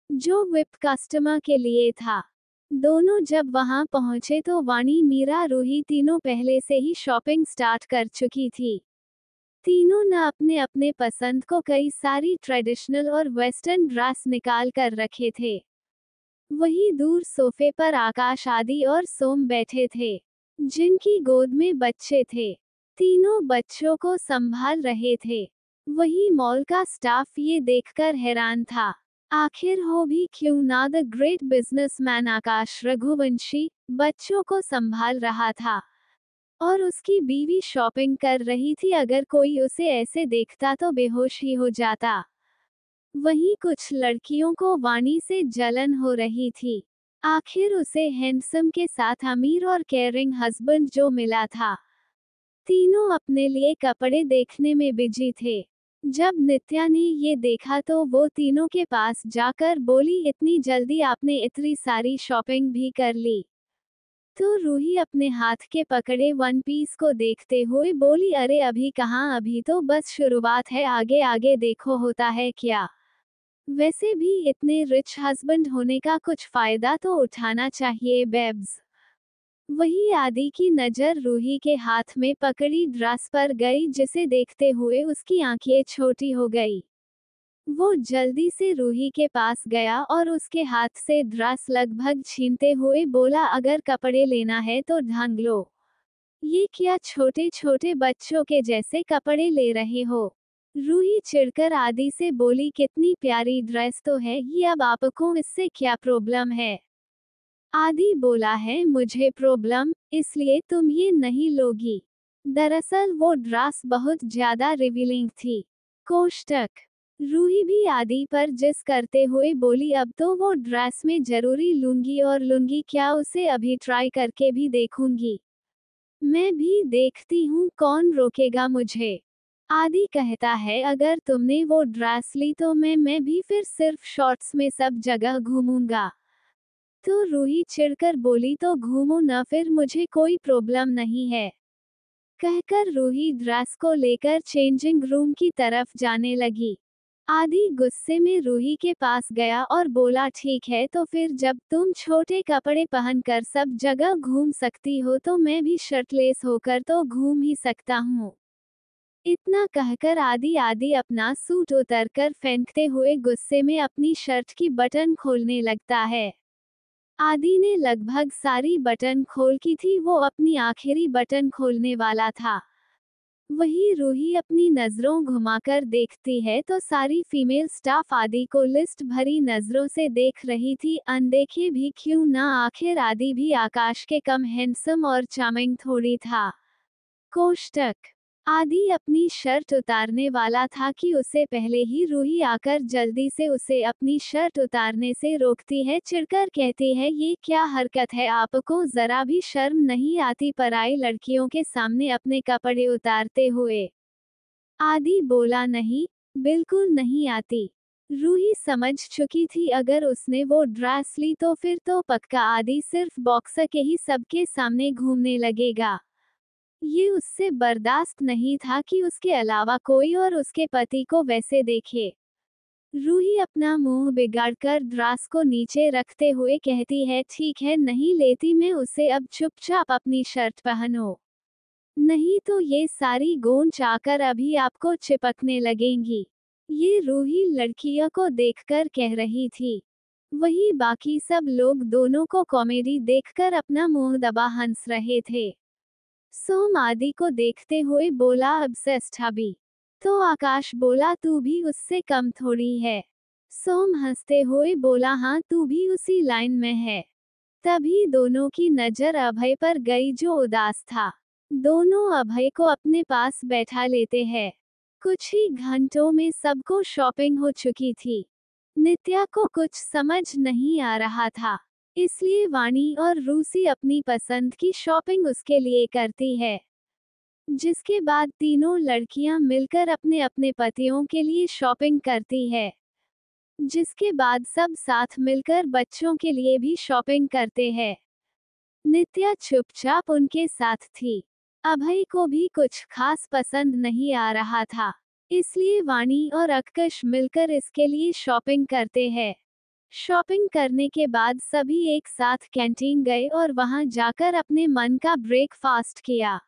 जो विप कस्टमर के लिए था। दोनों जब वहां पहुंचे तो वाणी, मीरा, रूही तीनों पहले से ही शॉपिंग स्टार्ट कर चुकी थी। तीनों ने अपने अपने पसंद को कई सारी ट्रेडिशनल और वेस्टर्न ड्रेस निकाल कर रखे थे। वहीं दूर सोफे पर आकाश, आदि और सोम बैठे थे, जिनकी गोद में बच्चे थे। तीनों बच्चों को संभाल रहे थे। वहीं मॉल का स्टाफ ये देखकर हैरान था। आखिर हो भी क्यों ना, द ग्रेट बिजनेसमैन आकाश रघुवंशी बच्चों को संभाल रहा था और उसकी बीवी शॉपिंग कर रही थी। अगर कोई उसे ऐसे देखता तो बेहोश ही हो जाता। वहीं कुछ लड़कियों को वाणी से जलन हो रही थी। आखिर उसे हैंडसम के साथ अमीर और केयरिंग हस्बैंड जो मिला था। तीनों अपने लिए कपड़े देखने में बिजी थे। जब नित्या ने ये देखा तो वो तीनों के पास जाकर बोली, इतनी जल्दी आपने इतनी सारी शॉपिंग भी कर ली? तो रूही अपने हाथ के पकड़े वन पीस को देखते हुए बोली, अरे अभी कहाँ, अभी तो बस शुरुआत है, आगे आगे देखो होता है क्या। वैसे भी इतने रिच हस्बैंड होने का कुछ फायदा तो उठाना चाहिए बेब्स। वही आदि की नजर रूही के हाथ में पकड़ी ड्रेस पर गई, जिसे देखते हुए उसकी आंखें छोटी हो गई। वो जल्दी से रूही के पास गया और उसके हाथ से ड्रेस लगभग छीनते हुए बोला, अगर कपड़े लेना है तो ढंग लो। ये क्या छोटे छोटे बच्चों के जैसे कपड़े ले रहे हो? रूही चिढ़कर आदि से बोली, कितनी प्यारी ड्रेस तो है ये, अब आपको इससे क्या प्रॉब्लम है? आदि बोला, है मुझे प्रॉब्लम, इसलिए तुम ये नहीं लोगी। दरअसल वो ड्रेस बहुत ज्यादा रिवीलिंग थी। कोष्टक। रूही भी आदि पर जिस करते हुए बोली, अब तो वो ड्रेस में जरूरी लूंगी, और लूंगी क्या, उसे अभी ट्राई करके भी देखूंगी। मैं भी देखती हूँ कौन रोकेगा मुझे। आदि कहता है, अगर तुमने वो ड्रेस ली तो मैं भी फिर सिर्फ शॉर्ट्स में सब जगह घूमूंगा। तो रूही चिढ़कर बोली, तो घूमो न, फिर मुझे कोई प्रॉब्लम नहीं है। कहकर रूही ड्रेस को लेकर चेंजिंग रूम की तरफ जाने लगी। आदि गुस्से में रूही के पास गया और बोला, ठीक है, तो फिर जब तुम छोटे कपड़े पहनकर सब जगह घूम सकती हो तो मैं भी शर्टलेस होकर तो घूम ही सकता हूँ। इतना कहकर आदि अपना सूट उतारकर फेंकते हुए गुस्से में अपनी शर्ट की बटन खोलने लगता है। आदि ने लगभग सारी बटन खोल की थी, वो अपनी आखिरी बटन खोलने वाला था। वही रूही अपनी नजरों घुमाकर देखती है तो सारी फीमेल स्टाफ आदि को लिस्ट भरी नजरों से देख रही थी। अनदेखे भी क्यों ना, आखिर आदि भी आकाश के कम हैंडसम और चार्मिंग थोड़ी था। कोष्टक। आदि अपनी शर्ट उतारने वाला था कि उससे पहले ही रूही आकर जल्दी से उसे अपनी शर्ट उतारने से रोकती है। चिढ़कर कहती है, ये क्या हरकत है, आपको जरा भी शर्म नहीं आती पराई लड़कियों के सामने अपने कपड़े उतारते हुए? आदि बोला, नहीं, बिल्कुल नहीं आती। रूही समझ चुकी थी अगर उसने वो ड्रेस ली तो फिर तो पक्का आदि सिर्फ बॉक्सर के ही सबके सामने घूमने लगेगा। ये उससे बर्दाश्त नहीं था कि उसके अलावा कोई और उसके पति को वैसे देखे। रूही अपना मुंह बिगाड़कर ड्रेस को नीचे रखते हुए कहती है, ठीक है, नहीं लेती मैं उसे, अब चुपचाप अपनी शर्ट पहनो, नहीं तो ये सारी गोंच आकर अभी आपको चिपकने लगेंगी। ये रूही लड़कियों को देखकर कह रही थी। वही बाकी सब लोग दोनों को कॉमेडी देखकर अपना मुंह दबा हंस रहे थे। सोम आदि को देखते हुए बोला, ऑब्सेस्ड हबी। तो आकाश बोला, तू भी उससे कम थोड़ी है। सोम हंसते हुए बोला, हाँ, तू भी उसी लाइन में है। तभी दोनों की नजर अभय पर गई जो उदास था। दोनों अभय को अपने पास बैठा लेते हैं। कुछ ही घंटों में सबको शॉपिंग हो चुकी थी। नित्या को कुछ समझ नहीं आ रहा था, इसलिए वाणी और रूसी अपनी पसंद की शॉपिंग उसके लिए करती है। जिसके बाद तीनों लड़कियां मिलकर अपने अपने पतियों के लिए शॉपिंग करती है। जिसके बाद सब साथ मिलकर बच्चों के लिए भी शॉपिंग करते हैं। नित्या चुपचाप उनके साथ थी। अभय को भी कुछ खास पसंद नहीं आ रहा था, इसलिए वाणी और अक्कश मिलकर इसके लिए शॉपिंग करते हैं। शॉपिंग करने के बाद सभी एक साथ कैंटीन गए और वहां जाकर अपने मन का ब्रेकफास्ट किया।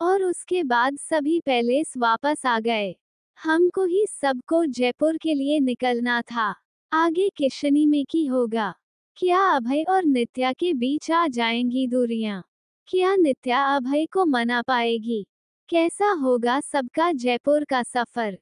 और उसके बाद सभी पैलेस वापस आ गए। हमको ही सबको जयपुर के लिए निकलना था। आगे किशनी में की होगा? क्या अभय और नित्या के बीच आ जाएंगी दूरियां? क्या नित्या अभय को मना पाएगी? कैसा होगा सबका जयपुर का सफर?